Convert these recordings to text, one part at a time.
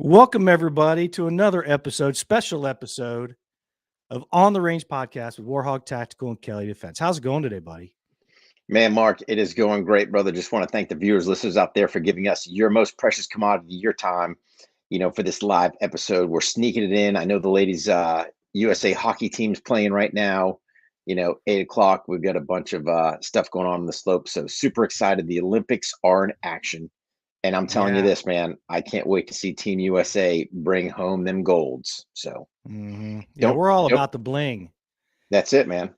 Welcome everybody to another special episode of On the Range podcast with War HOGG Tactical and Kelley Defense. How's it going today, buddy? Man, Mark, it is going great, brother. Just want to thank the viewers, listeners out there for giving us your most precious commodity, your time, for this live episode. We're sneaking it in. I know the ladies, USA hockey team's playing right now, 8 o'clock. We've got a bunch of stuff going on the slope. So super excited. The Olympics are in action. And I'm telling you Yeah. this, man, I can't wait to see Team USA bring home them golds. So Yeah, we're all about the bling. that's it, man.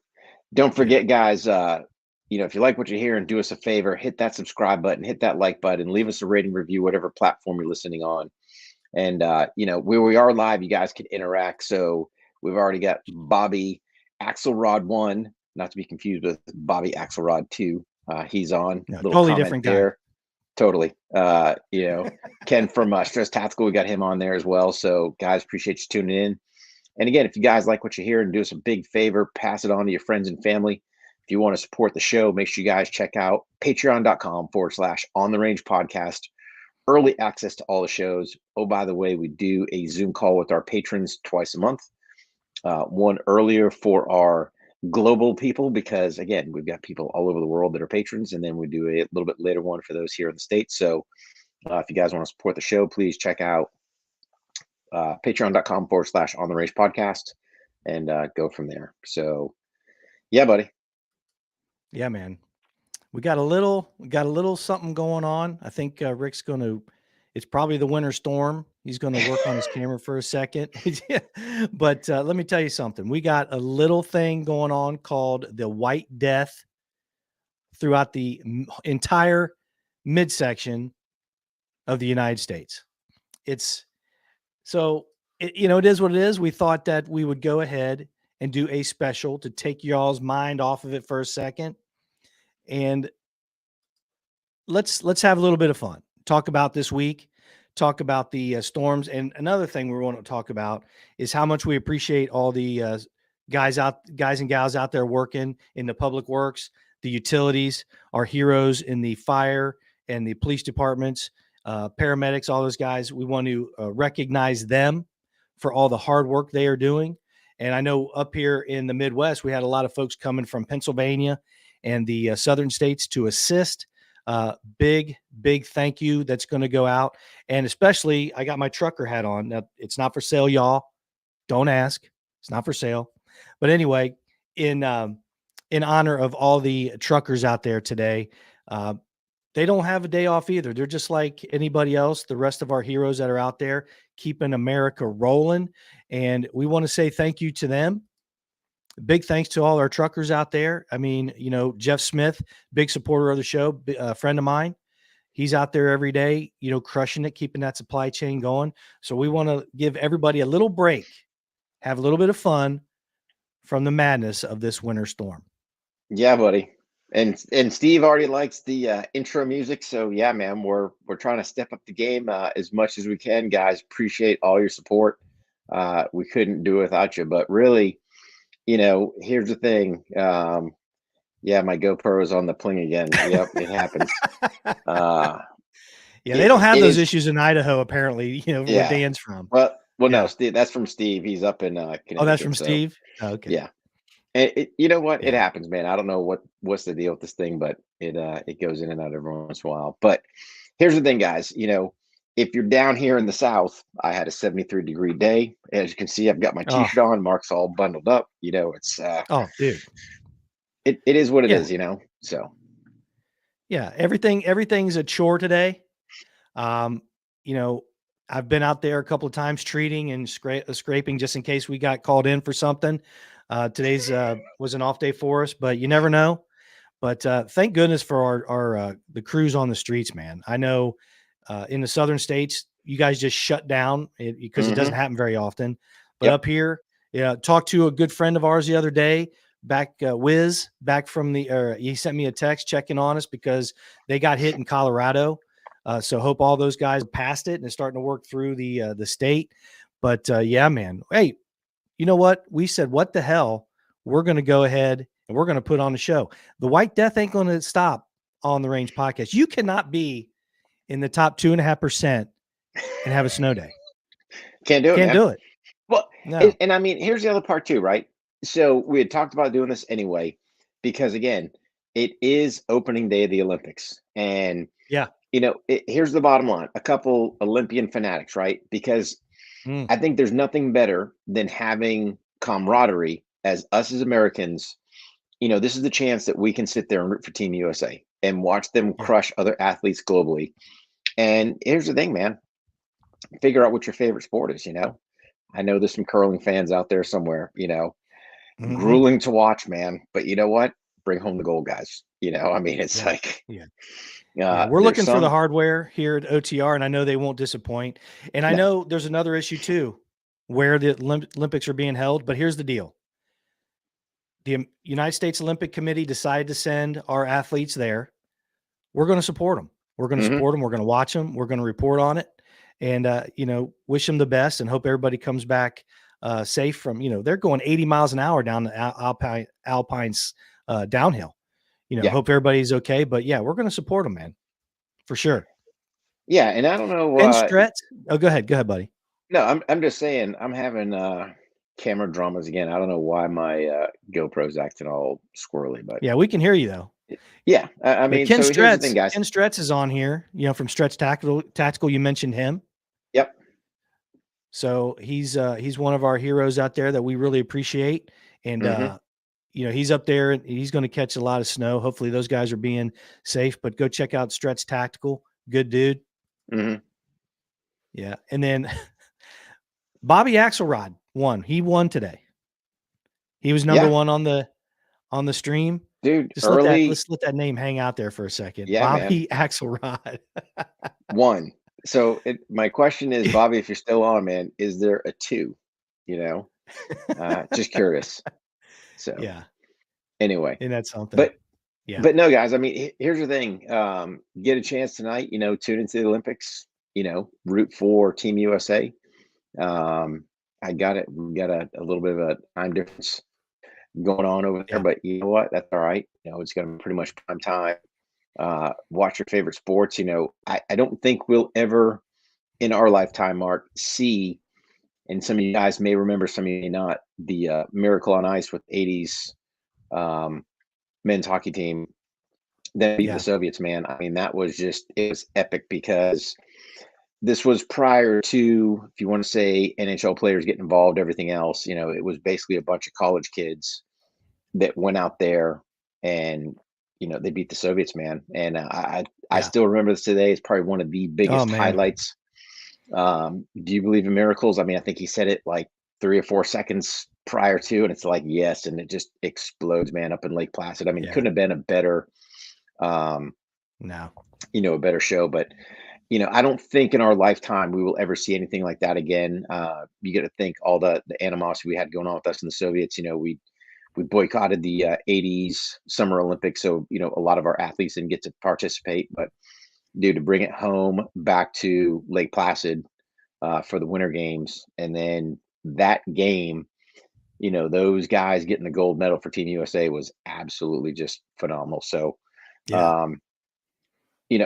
Don't forget, guys, if you like what you're hearing, do us a favor, hit that subscribe button, hit that like button, leave us a rating review, whatever platform you're listening on. And, where we are live, you guys can interact. So we've already got Bobby Axelrod 1, not to be confused with Bobby Axelrod 2. He's on. No, Little totally comment different there. guy. Totally. Ken from Stress Tactical, we got him on there as well. So, guys, appreciate you tuning in. And again, if you guys like what you hear, and do us a big favor, pass it on to your friends and family. If you want to support the show, make sure you guys check out patreon.com/on the range podcast. Early access to all the shows. Oh, by the way, we do a Zoom call with our patrons twice a month. One earlier for our global people, because again, we've got people all over the world that are patrons, and then we do a little bit later one for those here in the States. So if you guys want to support the show, please check out patreon.com/on the range podcast and go from there. So yeah, buddy. Yeah, man. We got a little something going on. I think Rick's it's probably the winter storm. He's going to work on his camera for a second. But let me tell you something. We got a little thing going on called the White Death throughout the entire midsection of the United States. It is what it is. We thought that we would go ahead and do a special to take y'all's mind off of it for a second. And let's have a little bit of fun. Talk about this week, talk about the storms. And another thing we want to talk about is how much we appreciate all the guys and gals out there working in the public works, the utilities, our heroes in the fire and the police departments, paramedics, all those guys. We want to recognize them for all the hard work they are doing. And I know up here in the Midwest, we had a lot of folks coming from Pennsylvania and the southern states to assist. Big thank you that's going to go out. And especially, I got my trucker hat on. Now, it's not for sale, y'all. Don't ask. It's not for sale. But anyway, in honor of all the truckers out there today, they don't have a day off either. They're just like anybody else, the rest of our heroes that are out there keeping America rolling. And we want to say thank you to them. Big thanks to all our truckers out there. I mean, Jeff Smith, big supporter of the show, a friend of mine. He's out there every day, crushing it, keeping that supply chain going. So we want to give everybody a little break, have a little bit of fun from the madness of this winter storm. Yeah, buddy. And Steve already likes the intro music. So yeah, man, we're trying to step up the game as much as we can, guys. Appreciate all your support. We couldn't do it without you, but really, here's the thing. Yeah, my GoPro is on the pling again. Yep, it happens. Yeah, they don't have those issues in Idaho, apparently, where Dan's from. Well, no, Steve, that's from Steve. He's up in Connecticut. Oh, that's from Steve? Oh, okay. Yeah. And you know what? It happens, man. I don't know what's the deal with this thing, but it goes in and out every once in a while. But here's the thing, guys. If you're down here in the South, I had a 73-degree day. As you can see, I've got my T-shirt on. Mark's all bundled up. It's oh, dude. It is what it is, So yeah, everything's a chore today. I've been out there a couple of times treating and scraping just in case we got called in for something. Today's was an off day for us, but you never know. But thank goodness for our the crews on the streets, man. I know in the southern states, you guys just shut down because it doesn't happen very often. But up here, talked to a good friend of ours the other day. Wiz, back from he sent me a text checking on us because they got hit in Colorado. So hope all those guys passed it and is starting to work through the state. But yeah, man. Hey, you know what? We said, what the hell? We're going to go ahead and we're going to put on a show. The White Death ain't going to stop on the Range podcast. You cannot be in the top 2.5% and have a snow day. Can't do it, Can't man. do it. Well, No. and I mean, here's the other part too, right? So we had talked about doing this anyway, because again, it is opening day of the Olympics. And, Yeah. here's the bottom line, a couple Olympian fanatics, right? Because Mm, I think there's nothing better than having camaraderie as us as Americans. This is the chance that we can sit there and root for Team USA and watch them yeah. crush other athletes globally. And here's the thing, man, figure out what your favorite sport is. I know there's some curling fans out there somewhere. Mhm. Grueling to watch, man. But you know what? Bring home the gold, guys. I mean, it's Yeah. like Yeah. Yeah. We're there's looking for the some hardware here at OTR, and I know they won't disappoint. And I no. know there's another issue too, where the Olympics are being held. But here's the deal: the United States Olympic Committee decided to send our athletes there. We're going to support them. We're going to Hmm. support them. We're going to watch them. We're going to report on it, and wish them the best, and hope everybody comes back safe from. They're going 80 miles an hour down the Alpines downhill. Yeah. Hope everybody's okay. But yeah, we're going to support them, man, for sure. Yeah. And I don't know. Penn Stretz. Oh, go ahead. Go ahead, buddy. No, I'm just saying I'm having camera dramas again. I don't know why my GoPro's acting all squirrely, but Yeah, we can hear you though. yeah. I But mean, so here's the thing, guys. Ken Stretz is on here, from Stretch Tactical. Tactical, you mentioned him. Yep. So he's one of our heroes out there that we really appreciate. And Hmm. he's up there and he's going to catch a lot of snow. Hopefully those guys are being safe, but go check out Stretch Tactical. Good dude. Hmm. Yeah. And then Bobby Axelrod won. He won today. He was number Yeah, one on the stream. dude. Just Early. let's let that name hang out there for a second. Yeah, man. Bobby Axelrod. One. So my question is, Bobby, if you're still on, man, is there a two? You know, just curious. So Yeah. anyway, And that's something. but Yeah. but no, guys. I mean, here's the thing. Get a chance tonight. Tune into the Olympics. Root for Team USA. I got it. We got a little bit of a time difference going on over there, Yeah. but you know what? That's all right. It's going to be pretty much prime time. Watch your favorite sports. I don't think we'll ever in our lifetime, Mark, see, and some of you guys may remember, some of you may not, the Miracle on Ice with 80s um, men's hockey team that beat the Yeah. Soviets, man. I mean, it was epic because this was prior to, if you want to say, NHL players getting involved, everything else. It was basically a bunch of college kids that went out there and they beat the Soviets, man. And I Yeah. still remember this today. It's probably one of the Oh biggest man. highlights. Do you believe in miracles? I mean, I think he said it like 3 or 4 seconds prior to, and it's like yes, and it just explodes, man, up in Lake Placid. I mean, Yeah. couldn't have been a better, um, No. a better show. But I don't think in our lifetime we will ever see anything like that again. You got to think all the animosity we had going on with us in the Soviets. We boycotted the '80s Summer Olympics, so a lot of our athletes didn't get to participate. But dude, to bring it home back to Lake Placid for the Winter Games, and then that game, those guys getting the gold medal for Team USA was absolutely just phenomenal. So, Yeah. um,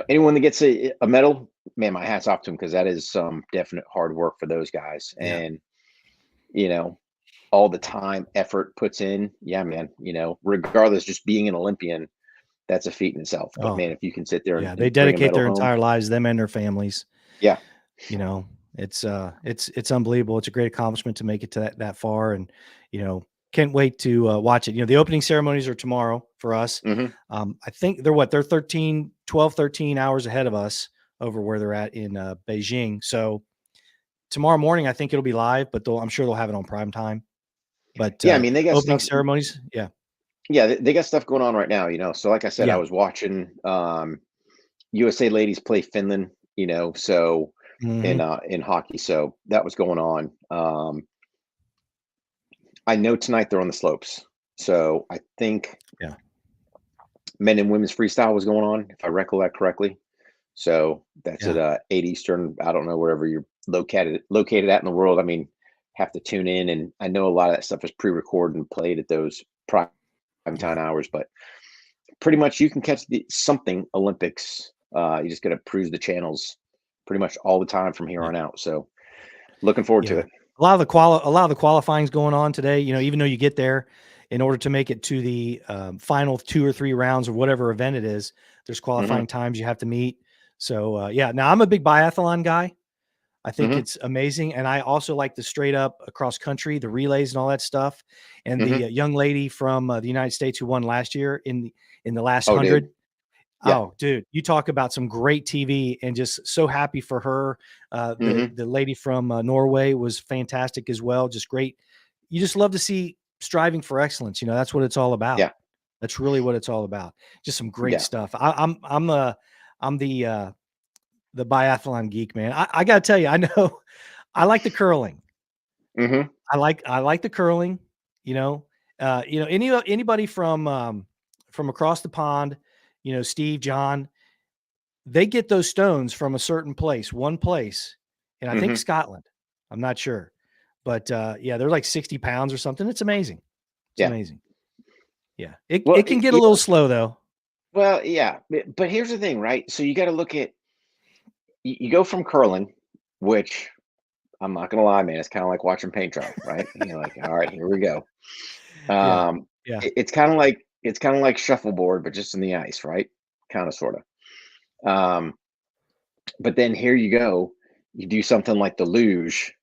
anyone that gets a medal, man, my hat's off to them because that is some definite hard work for those guys, Yeah. and you know all the time, effort puts in. Yeah, man. Regardless, just being an Olympian, that's a feat in itself. But Oh, man, if you can sit there and, yeah. They and bring a dedicate medal their home, entire lives, them and their families. yeah. You know, it's unbelievable. It's a great accomplishment to make it to that far. And, can't wait to watch it. The opening ceremonies are tomorrow for us. Hmm. I think they're 13 hours ahead of us over where they're at in Beijing. So tomorrow morning, I think it'll be live, but I'm sure they'll have it on prime time. But Yeah, I mean, they got opening stuff. ceremonies. Yeah. Yeah, they got stuff going on right now. So like I said, I Yeah. was watching USA ladies play Finland. So Hmm. in hockey, so that was going on. I know tonight they're on the slopes, so I think Yeah. men and women's freestyle was going on, if I recollect correctly. So that's Yeah. at 8 Eastern. I don't know wherever you're located at in the world. I mean, have to tune in, and I know a lot of that stuff is pre-recorded and played at those prime Yeah. time hours. But pretty much you can catch something Olympics. You just got to cruise the channels pretty much all the time from here Yeah. on out. So Looking forward to Yeah. it. A lot of the qualifying's going on today, even though you get there in order to make it to the final 2 or 3 rounds or whatever event it is, there's qualifying times you have to meet. So, yeah, now I'm a big biathlon guy. I think it's amazing. And I also like the straight up across country, the relays and all that stuff. And the young lady from the United States who won last year in the last Oh, 100. dude. Yeah. Oh, dude, you talk about some great TV, and just so happy for her. The lady from Norway was fantastic as well. Just great. You just love to see striving for excellence. That's what it's all about. Yeah. That's really what it's all about. Just some great Yeah. stuff. I'm the biathlon geek, man. I got to tell you, I know I like the curling. I like the curling. Anybody from across the pond, Steve, John, they get those stones from a certain place, one place, and I think Scotland. I'm not sure, but yeah, they're like 60 pounds or something. It's amazing. It's Yeah. amazing. Yeah, it Well, can get a little slow though. well, yeah, but here's the thing, right? So you got to look at you go from curling, which I'm not gonna lie, man, it's kind of like watching paint dry, right? And you're like, all right, here we go. Yeah, yeah, It's kind of like shuffleboard, but just in the ice, right? Kind of, sort of. But then here you go, you do something like the luge,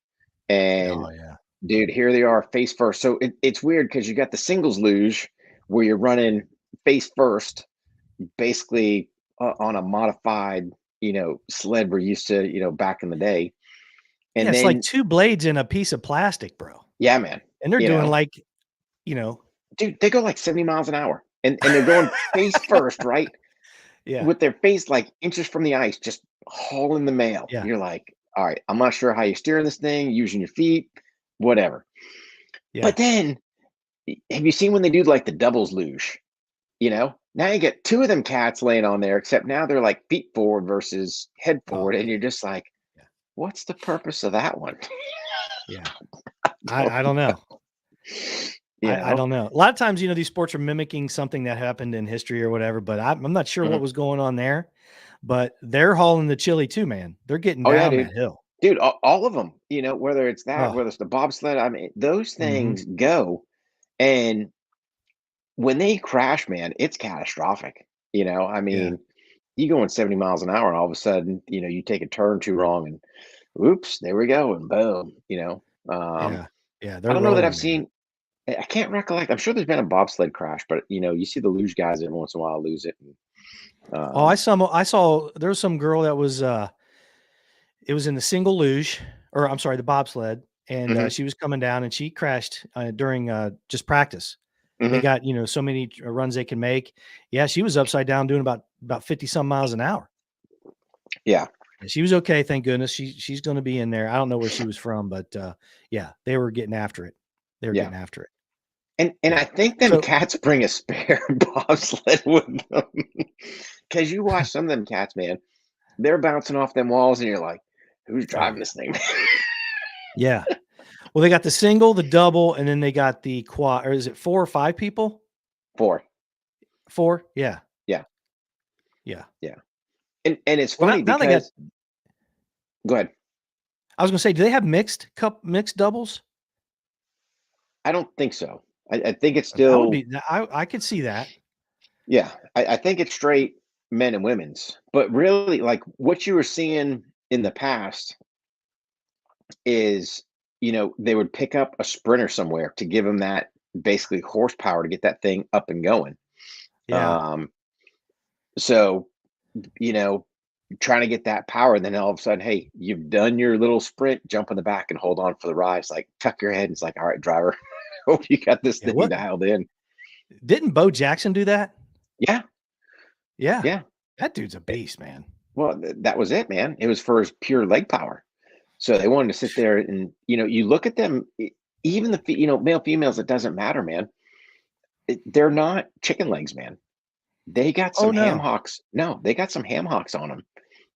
and oh yeah, dude, here they are face first. So it's weird because you got the singles luge where you're running face first, basically on a modified, sled we're used to, back in the day. yeah. And It's like then, 2 blades in a piece of plastic, bro, yeah, man, and they're you doing know, like, you know, dude, they go like 70 miles an hour, and they're going face first, right? yeah, With their face like inches from the ice, just hauling the mail. yeah, You're like, all right, I'm not sure how you're steering this thing, using your feet, whatever. yeah. But then, have you seen when they do like the doubles luge? Now you get two of them cats laying on there, except now they're like feet forward versus head Oh forward, and yeah, you're just like, yeah, what's the purpose of that one? yeah. I don't know. you I know? don't know. A lot of times, these sports are mimicking something that happened in history or whatever, but I'm not sure what Mhm. was going on there. But they're hauling the chili too, man. They're getting Oh yeah, down dude. that hill. Dude, all of them. Whether it's that, Oh, whether it's the bobsled, I mean, those mhm. things go, and when they crash, man, it's catastrophic. I Yeah, mean, you going 70 miles an hour, and all of a sudden, you take a turn too wrong, and oops, there we go, and boom. yeah, yeah. I They're don't know that I've rolling, man. seen. I can't recollect. I'm sure there's been a bobsled crash, but you see the luge guys every once in a while lose it. Oh, I saw there was some girl that was it was in the single luge, or I'm sorry, the bobsled, and Mhm, she was coming down and she crashed during just practice. They mhm. got, so many runs they can make. Yeah, she was upside down doing about 50 some miles an hour. Yeah, And she was okay, thank goodness. She's going to be in there. I don't know where she was from, but yeah, they were getting after it. They were yeah. getting after it. And I Yeah. think them So cats bring a spare bobsled with them, because you watch some of them cats, man, they're bouncing off them walls, and you're like, "Who's oh driving yeah. this thing?" Yeah. Well, they got the single, the double, and then they got the quad, or is it 4 or 5 people? 4. 4? Yeah. Yeah, Yeah. yeah. And it's Well, funny now they got because go ahead. I was gonna say, do they have mixed doubles? I don't think so. I think it's That would still be I could see that. yeah, I think it's straight men and women's, but really, like, what you were seeing in the past is, they would pick up a sprinter somewhere to give them that basically horsepower to get that thing up and going. Yeah. Um, so, you know, trying to get that power, and then all of a sudden, hey, you've done your little sprint, jump in the back and hold on for the ride. It's like tuck your head. And it's like, all right, driver, hope you got this Yeah, thing what dialed in. didn't Bo Jackson do that? Yeah, Yeah. yeah. That dude's a beast, man. Well, that was it, man. It was for his pure leg power. So they wanted to sit there, and you look at them, even the male females. It doesn't matter, man. They're not chicken legs, man. They got Oh, some ham no. hocks. No, they got some ham hocks on them,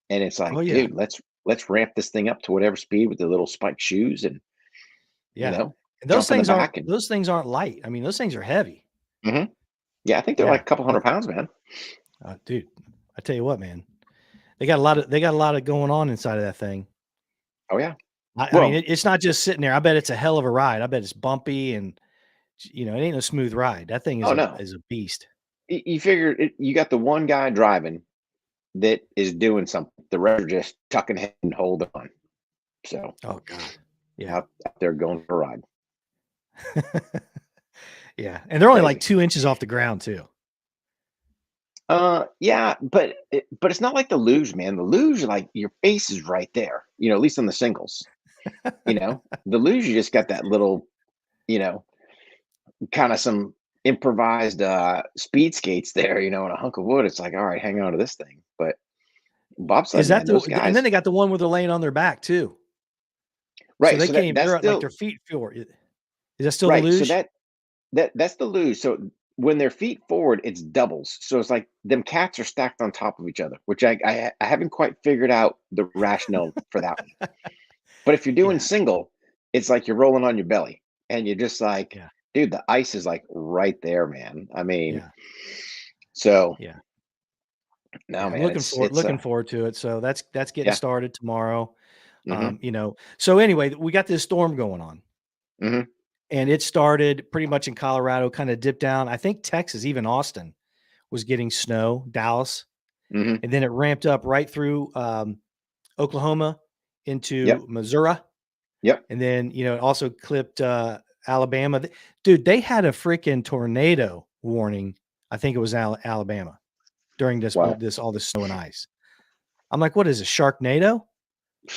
and it's Oh, like, yeah. dude, let's ramp this thing up to whatever speed with the little spiked shoes, and Yeah. And jump in the back, and those things aren't light. I mean, those things are heavy. mhm. Yeah, I think they're like Yeah. a couple hundred pounds, man. Dude, I tell you what, man. They got a lot of going on inside of that thing. Oh yeah, I mean, it's not just sitting there. I bet it's a hell of a ride. I bet it's bumpy and, it ain't no smooth ride. That thing is Oh no, a beast. you figure you got the one guy driving that is doing something. The rest are just tucking head and holding on. So Oh God. Yeah. out there going for a ride. Yeah. And they're only like Crazy. 2 inches off the ground too. Yeah, but it's not like the luge, man. The luge, like your face is right there. At least on the singles. The luge, you just got that little, kind of some improvised speed skates there. And a hunk of wood. It's like, all right, hang on to this thing. But bobsled, Is that man, those and then guys, they got the one where they're laying on their back too. So right? they So can't even, that's they're like still their feet forward. Is that still the right. So luge? that's the luge. So when their feet forward, it's doubles. So it's like them cats are stacked on top of each other, which I haven't quite figured out the rationale for that one. But if you're doing Yeah. single, it's like you're rolling on your belly, and you're just like, Yeah. dude, the ice is like right there, man. I mean, Yeah. so Yeah. no, Yeah. I'm man, it's looking forward to it. So that's getting yeah. started tomorrow. Mm-hmm. So anyway, we got this storm going on. Mm-hmm. And it started pretty much in Colorado, kind of dipped down. I think Texas, even Austin, was getting snow, Dallas, Mm-hmm. and then it ramped up right through Oklahoma into Yep. Missouri, Yep. and then it also clipped Alabama. Dude, they had a freaking tornado warning. I think it was Alabama during Wow. all this snow and ice. I'm like, what is it, Sharknado?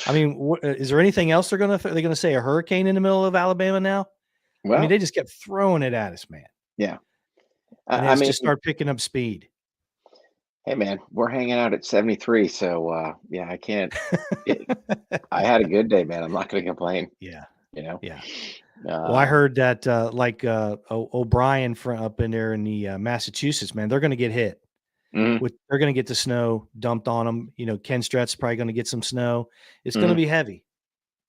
I mean, is there anything else they're gonna say a hurricane in the middle of Alabama now? I mean, Well, they just kept throwing it at us, man. yeah. And then I it's mean, just start picking up speed. hey, man, we're hanging out at 73, so yeah, I can't. It, I had a good day, man. I'm not going to complain. Yeah. You know. Yeah. Well, I Uh, heard that O'Brien from up in there in the Massachusetts, man, they're going to get hit mhm, they're going to get the snow dumped on them. Ken Strett's probably going to get some snow. It's going to mhm, be heavy.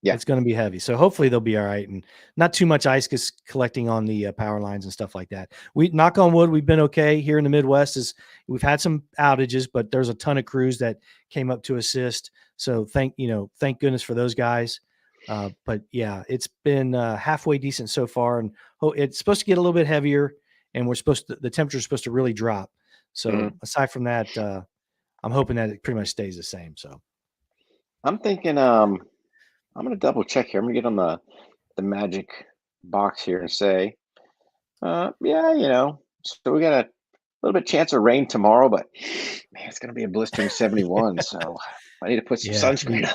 yeah. It's going to be heavy. So hopefully they'll be all right. And not too much ice collecting on the power lines and stuff like that. We knock on wood. We've been okay here in the Midwest we've had some outages, but there's a ton of crews that came up to assist. So thank goodness for those guys. But yeah, it's been halfway decent so far. And it's supposed to get a little bit heavier and the temperature is supposed to really drop. So Mhm. aside from that, I'm hoping that it pretty much stays the same. So I'm thinking. I'm going to double check here. I'm going to get on the magic box here and say, yeah, so we got a little bit chance of rain tomorrow, but man, it's going to be a blistering 71. So I need to put some yeah, sunscreen on.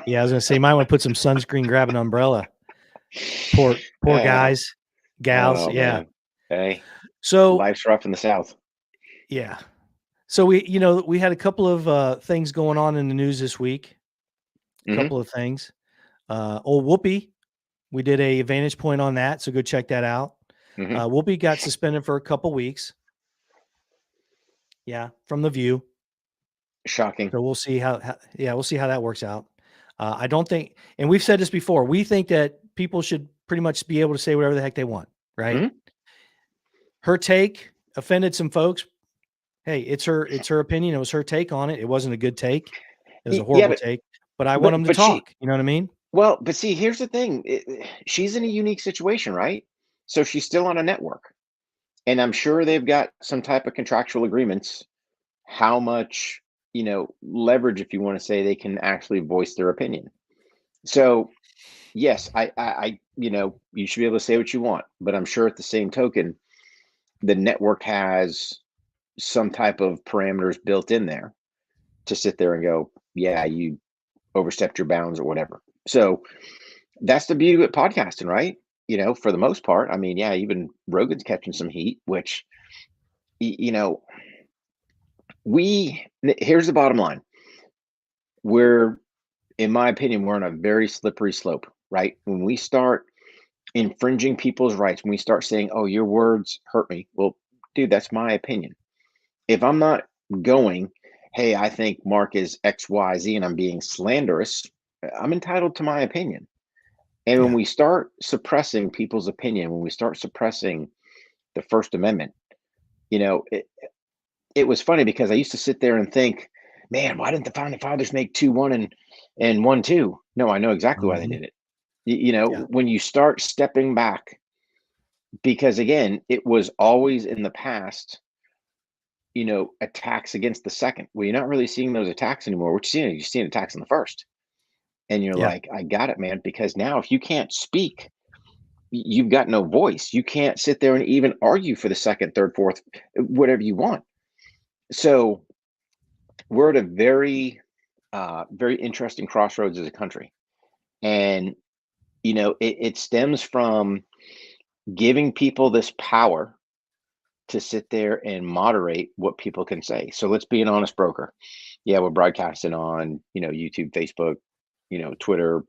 yeah, I was gonna say you might want to put some sunscreen, grab an umbrella. Poor Oh, guys, gals. oh Yeah. man. Hey, So life's rough in the South. yeah. So we had a couple of things going on in the news this week. A Hmm. couple of things. Old Whoopi, we did a Vantage Point on that, so go check that out. Hmm. Whoopi got suspended for a couple weeks. Yeah, from The View. Shocking. So we'll see we'll see how that works out. I don't think, and we've said this before, we think that people should pretty much be able to say whatever the heck they want, right? Hmm. Her take offended some folks. Hey, it's her opinion. It was her take on it. It wasn't a good take. It was a Yeah, horrible but take, but I want but them to but she talk. You know what I mean? well, but see, here's the thing. She's in a unique situation, right? So she's still on a network, and I'm sure they've got some type of contractual agreements how much leverage, if you want to say, they can actually voice their opinion. So yes, you should be able to say what you want, but I'm sure at the same token the network has some type of parameters built in there to sit there and go, yeah, you overstepped your bounds or whatever. So that's the beauty of podcasting, right? For the most part, I mean, yeah, even Rogan's catching some heat, which y- you know here's the bottom line. We're In my opinion, we're on a very slippery slope, right? When we start infringing people's rights, when we start saying, "Oh, your words hurt me," well, dude, that's my opinion. If I'm not going, "Hey, I think Mark is X, Y, Z," and I'm being slanderous, I'm entitled to my opinion. And when Yeah. we start suppressing people's opinion, when we start suppressing the First Amendment, you know, it, it was funny because I used to sit there and think, man, why didn't the founding fathers make 2-1 and 1-2? No, I know exactly why they did it. You know, Yeah. when you start stepping back, because again, it was always in the past, you know, attacks against the second. Well, you're not really seeing those attacks anymore. What you're seeing attacks on the first. And you're Yeah. like, I got it, man. Because now if you can't speak, you've got no voice. You can't sit there and even argue for the second, third, fourth, whatever you want. So we're at a very, very interesting crossroads as a country. And, you know, it stems from giving people this power to sit there and moderate what people can say. So let's be an honest broker. Yeah, we're broadcasting on, you know, YouTube, Facebook, you know, Twitter,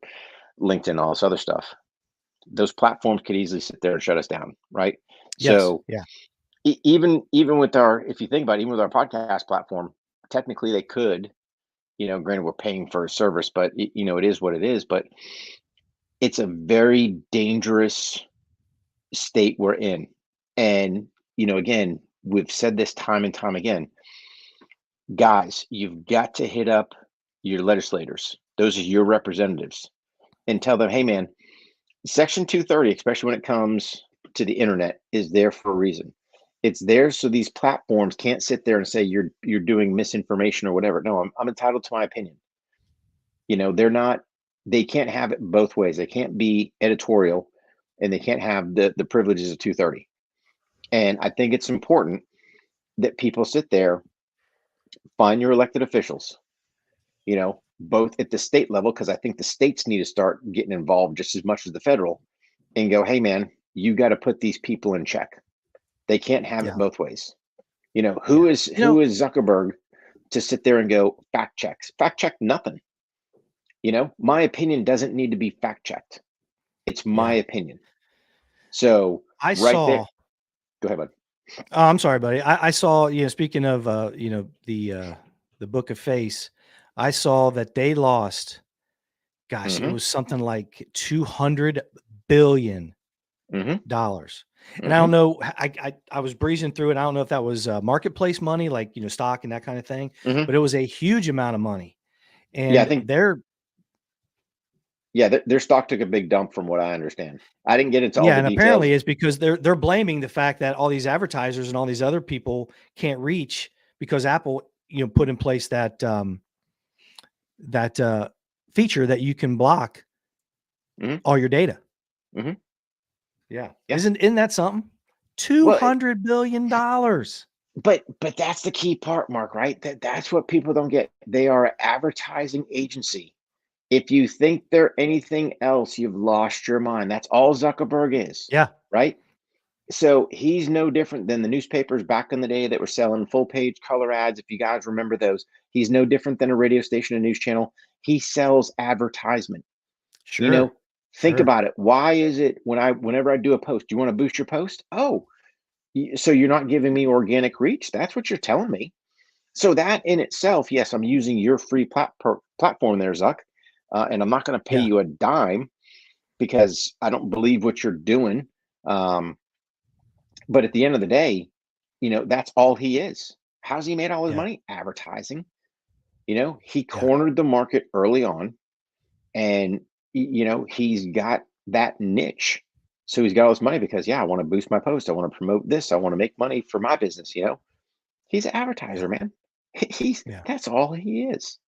LinkedIn, all this other stuff. Those platforms could easily sit there and shut us down, right? Yes. So Yeah. even with our, if you think about it, even with our podcast platform, technically they could, you know, granted we're paying for a service, but you know, it is what it is. But it's a very dangerous state we're in. And, you know, again, we've said this time and time again, guys, you've got to hit up your legislators. Those are your representatives, and tell them, hey, man, Section 230, especially when it comes to the internet, is there for a reason. It's there so these platforms can't sit there and say you're doing misinformation or whatever. No, I'm entitled to my opinion. You know, they can't have it both ways. They can't be editorial and they can't have the privileges of 230. And I think it's important that people sit there, find your elected officials, you know, both at the state level, because I think the states need to start getting involved just as much as the federal, and go, hey, man, you got to put these people in check. They can't have it Yeah. both ways. You know, Yeah. who is Zuckerberg to sit there and go fact check nothing. You know, my opinion doesn't need to be fact checked. It's my Yeah. opinion. So I right saw, there, go ahead, bud. oh, I'm sorry, buddy. I saw, you know, speaking of, you know, the Book of Face, I saw that they lost, gosh, it Mm-hmm. was something like $200 billion. Mm-hmm. And I don't Mm-hmm. know, I was breezing through it. I don't know if that was marketplace money, like, you know, stock and that kind of thing, Mm-hmm. but it was a huge amount of money. Yeah, I And think they're, their stock took a big dump from what I understand. I didn't get into all yeah, the and apparently details. it's because they're blaming the fact that all these advertisers and all these other people can't reach because Apple, you know, put in place that that feature that you can block Mm-hmm. all your data. Mm-hmm. Yeah. Yeah. Isn't that something? Well, $200 billion. but that's the key part, Mark, right? That's what people don't get. They are an advertising agency. If you think they're anything else, you've lost your mind. That's all Zuckerberg is, Yeah. right? So he's no different than the newspapers back in the day that were selling full page color ads. If you guys remember those, he's no different than a radio station, a news channel. He sells advertisement. You know, Sure. think Sure. about it. Why is it whenever I do a post, do you want to boost your post? Oh, so you're not giving me organic reach. That's what you're telling me. So that in itself, yes, I'm using your free platform there, Zuck, and I'm not going to pay Yeah. you a dime because I don't believe what you're doing. Um, but at the end of the day, you know, that's all he is. How's he made all his Yeah. money? Advertising. You know, he Yeah. cornered the market early on, and you know, he's got that niche. So he's got all this money because, yeah, I want to boost my post. I want to promote this. I want to make money for my business. You know, he's an Yeah. advertiser, man. He's Yeah. that's all he is.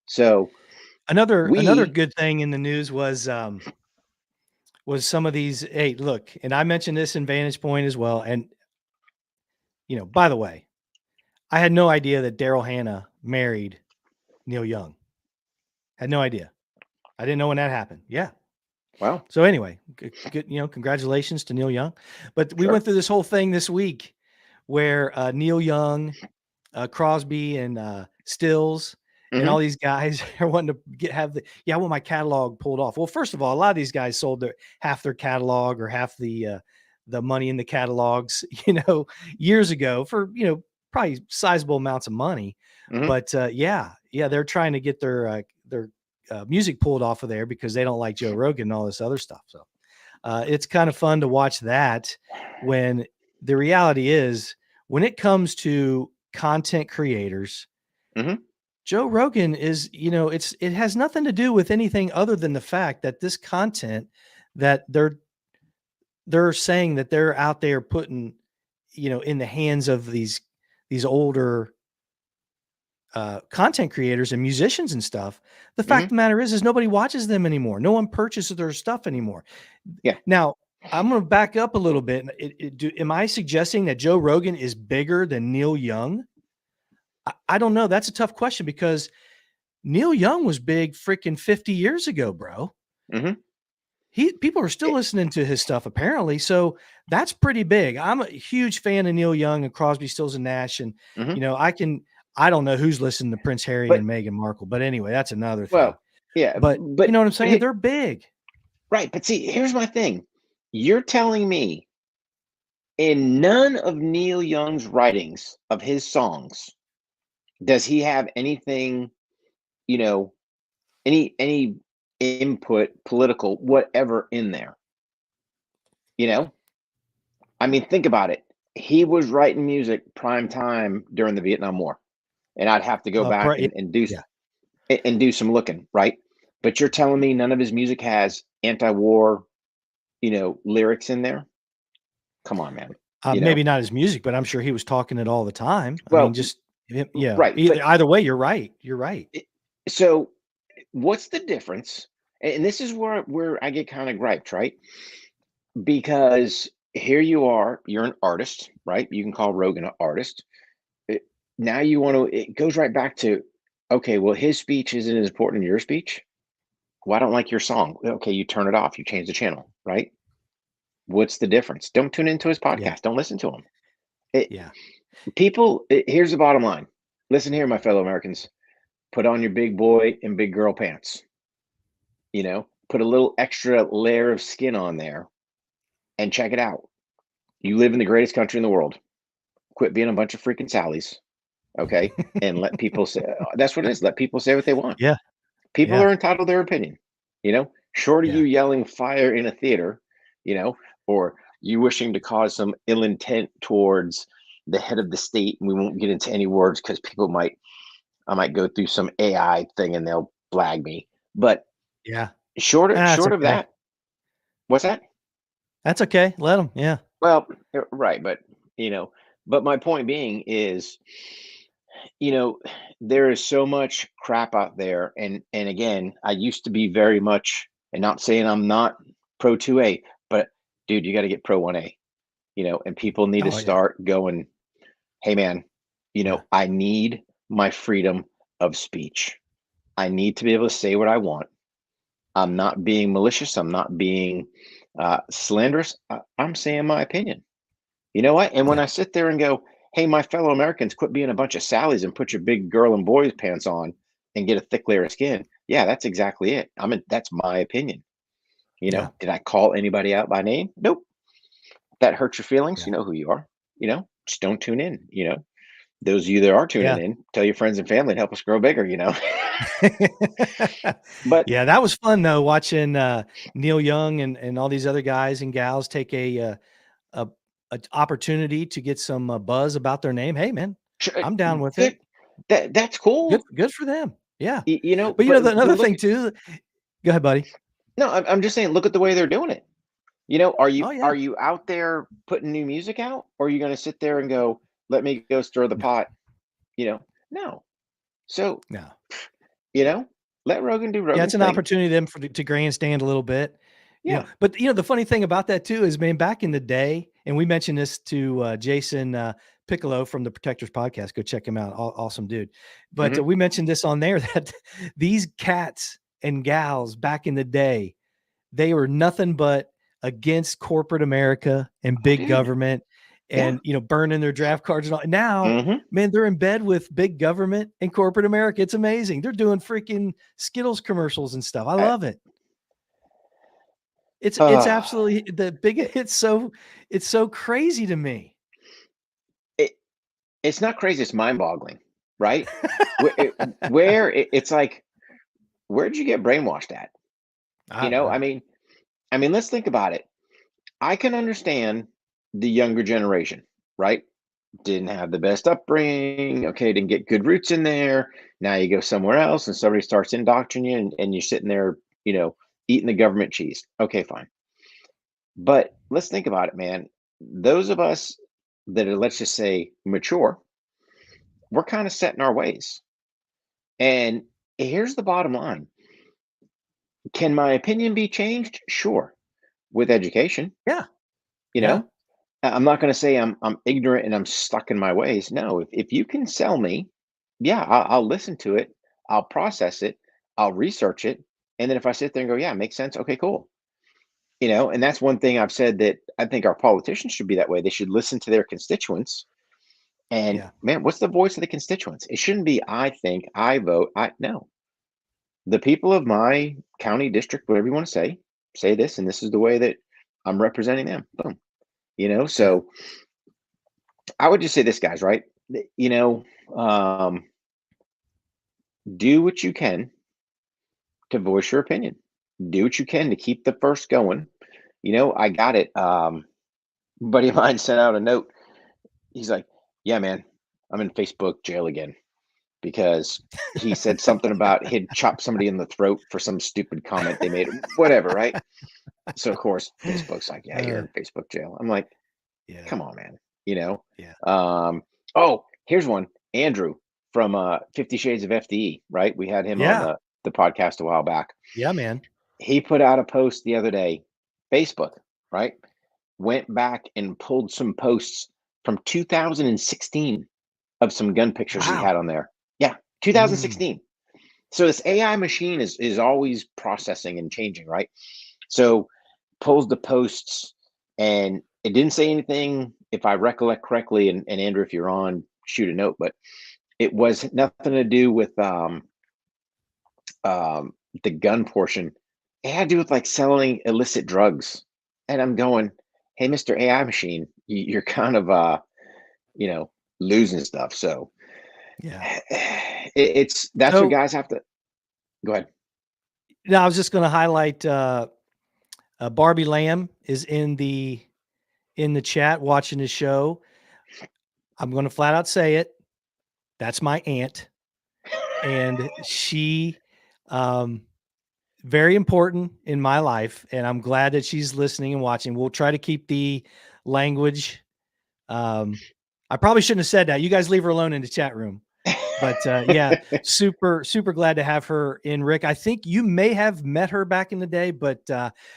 So Another we, good thing in the news was some of these. Hey, look, and I mentioned this in Vantage Point as well. And, you know, by the way, I had no idea that Daryl Hannah married Neil Young. Had no idea. I didn't know when that happened. Yeah. well, So anyway, good, you know, congratulations to Neil Young. But we sure. went through this whole thing this week where Neil Young, Crosby, and Stills, and Hmm. all these guys are wanting to I want my catalog pulled off. Well, first of all, a lot of these guys sold half their catalog or half the money in the catalogs, you know, years ago for, you know, probably sizable amounts of money. Hmm. But yeah, they're trying to get their music pulled off of there because they don't like Joe Rogan and all this other stuff. So it's kind of fun to watch that when the reality is when it comes to content creators, Hmm. Joe Rogan is, it has nothing to do with anything other than the fact that this content that they're saying that they're out there putting, in the hands of these older content creators and musicians and stuff. The fact of the matter is nobody watches them anymore. No one purchases their stuff anymore. Yeah. Now I'm going to back up a little bit. Am I suggesting that Joe Rogan is bigger than Neil Young? I don't know. That's a tough question because Neil Young was big freaking 50 years ago, bro. People are still listening to his stuff apparently. So that's pretty big. I'm a huge fan of Neil Young and Crosby, Stills and Nash. And, I don't know who's listening to Prince Harry and Meghan Markle, but anyway, that's another thing. Well, yeah, but you know what I'm saying? They're big. Right. But see, here's my thing. You're telling me in none of Neil Young's writings of his songs does he have anything, any input, political, whatever in there? I mean, think about it. He was writing music prime time during the Vietnam War, and I'd have to go back and do some looking, right? But you're telling me none of his music has anti-war, lyrics in there? Come on, man. Maybe not his music, but I'm sure he was talking it all the time. Well, I mean, just yeah. Right. Either way, you're right. You're right. So, what's the difference? And this is where I get kind of griped, right? Because here you are, you're an artist, right? You can call Rogan an artist. Now you want to. It goes right back to, okay, well, his speech isn't as important as your speech. Well, I don't like your song. Okay, you turn it off. You change the channel, right? What's the difference? Don't tune into his podcast. Yeah. Don't listen to him. Here's the bottom line. Listen here, my fellow Americans. Put on your big boy and big girl pants. Put a little extra layer of skin on there and check it out. You live in the greatest country in the world. Quit being a bunch of freaking Sallies. Okay. And let people say, that's what it is. Let people say what they want. Yeah. People are entitled to their opinion, short of you yelling fire in a theater, or you wishing to cause some ill intent towards the head of the state. And we won't get into any words because I might go through some AI thing and they'll flag me. But short of that, what's that? That's okay. Let them. Yeah. Well, right. But my point being is, there is so much crap out there. And again, I used to be very much, and not saying I'm not pro 2A, but dude, you got to get pro 1A, and people need to start going, hey man, I need my freedom of speech. I need to be able to say what I want. I'm not being malicious. I'm not being slanderous. I'm saying my opinion. You know what? And when I sit there and go, hey, my fellow Americans, quit being a bunch of Sallies and put your big girl and boys pants on and get a thick layer of skin. Yeah, that's exactly it. That's my opinion. Did I call anybody out by name? Nope. That hurts your feelings. You know who you are. Just don't tune in. Those of you that are tuning in, tell your friends and family and help us grow bigger. But yeah, that was fun though, watching Neil Young and all these other guys and gals take a opportunity to get some buzz about their name. Hey man, I'm down with it. That's cool. Good for them. Yeah. But another thing too. Go ahead, buddy. No, I'm just saying, look at the way they're doing it. Are you out there putting new music out, or are you going to sit there and go, let me go stir the pot? No. So no. Let Rogan do Rogan. Yeah, it's an opportunity them to grandstand a little bit. Yeah. But the funny thing about that too is, man, back in the day, and we mentioned this to Jason Piccolo from the Protectors podcast. Go check him out. Awesome dude. But we mentioned this on there that these cats and gals back in the day, they were nothing but against corporate America and big government and, burning their draft cards and all. Now, man, they're in bed with big government and corporate America. It's amazing. They're doing freaking Skittles commercials and stuff. I love it. It's absolutely it's so crazy to me. It's not crazy. It's mind boggling, right? It's like, where'd you get brainwashed at? I mean, let's think about it. I can understand the younger generation, right? didn't have the best upbringing. Okay, didn't get good roots in there. Now you go somewhere else and somebody starts indoctrinating you, and you're sitting there, eating the government cheese. Okay, fine. But let's think about it, man. Those of us that are, let's just say, mature, we're kind of set in our ways. And here's the bottom line. Can my opinion be changed? Sure. With education, Yeah. you Yeah. know, I'm not going to say I'm ignorant and I'm stuck in my ways. No, if you can sell me, yeah, I'll listen to it. I'll process it. I'll research it. And then if I sit there and go, yeah, makes sense. Okay, cool. And that's one thing I've said, that I think our politicians should be that way. They should listen to their constituents. And Yeah. man, what's the voice of the constituents? It shouldn't be I think, I vote, I no. The people of my county, district, whatever you want to say this, and this is the way that I'm representing them. Boom. Yeah. So I would just say this, guys, right? Um, do what you can to voice your opinion. Do what you can to keep the first going. I got it. A buddy of mine sent out a note. He's like, yeah, man, I'm in Facebook jail again because he said something about he'd chop somebody in the throat for some stupid comment they made, whatever, right? So of course Facebook's like, yeah, you're Uh, in Facebook jail. I'm like, yeah. come on, man. You know. Yeah. Oh, here's one. Andrew from 50 Shades of FDE, right? We had him on Yeah. the podcast a while back. Yeah, man. He put out a post the other day, Facebook, right? Went back and pulled some posts from 2016 of some gun pictures he Wow. had on there. Yeah, Mm. 2016. So this AI machine is always processing and changing, right? So pulls the posts, and it didn't say anything, if I recollect correctly, and Andrew, if you're on, shoot a note, but it was nothing to do with the gun portion. It had to do with like selling illicit drugs. And I'm going, hey, Mr. AI machine, you're kind of you know, losing stuff. So Yeah. that's what So guys have to go ahead. now I was just going to highlight Barbie Lamb is in the chat watching the show. I'm going to flat out say it. That's my aunt, and she very important in my life, and I'm glad that she's listening and watching. We'll try to keep the language. I probably shouldn't have said that. You guys leave her alone in the chat room. But yeah, super glad to have her in, Rick. I think you may have met her back in the day, but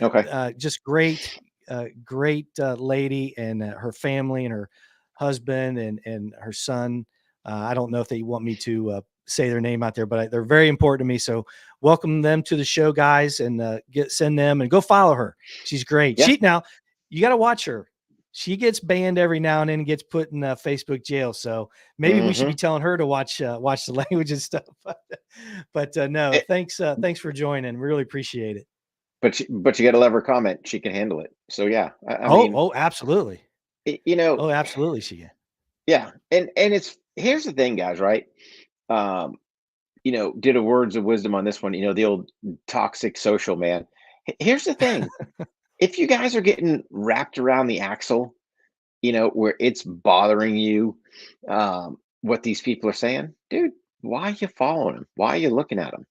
Okay. just great lady, and her family and her husband and her son. I don't know if they want me to say their name out there, but they're very important to me. So welcome them to the show, guys, and send them and go follow her. She's great. Yeah. Now you got to watch her. She gets banned every now and then and gets put in Facebook jail. So maybe we should be telling her to watch the language and stuff. But no, thanks for joining. Really appreciate it. But you got to let her comment. She can handle it. So yeah, I mean, Absolutely. Oh, absolutely, she can. yeah, and here's the thing, guys, right? Um, did a words of wisdom on this one. The old toxic social man. Here's the thing: if you guys are getting wrapped around the axle, where it's bothering you, what these people are saying, dude, why are you following them? Why are you looking at them?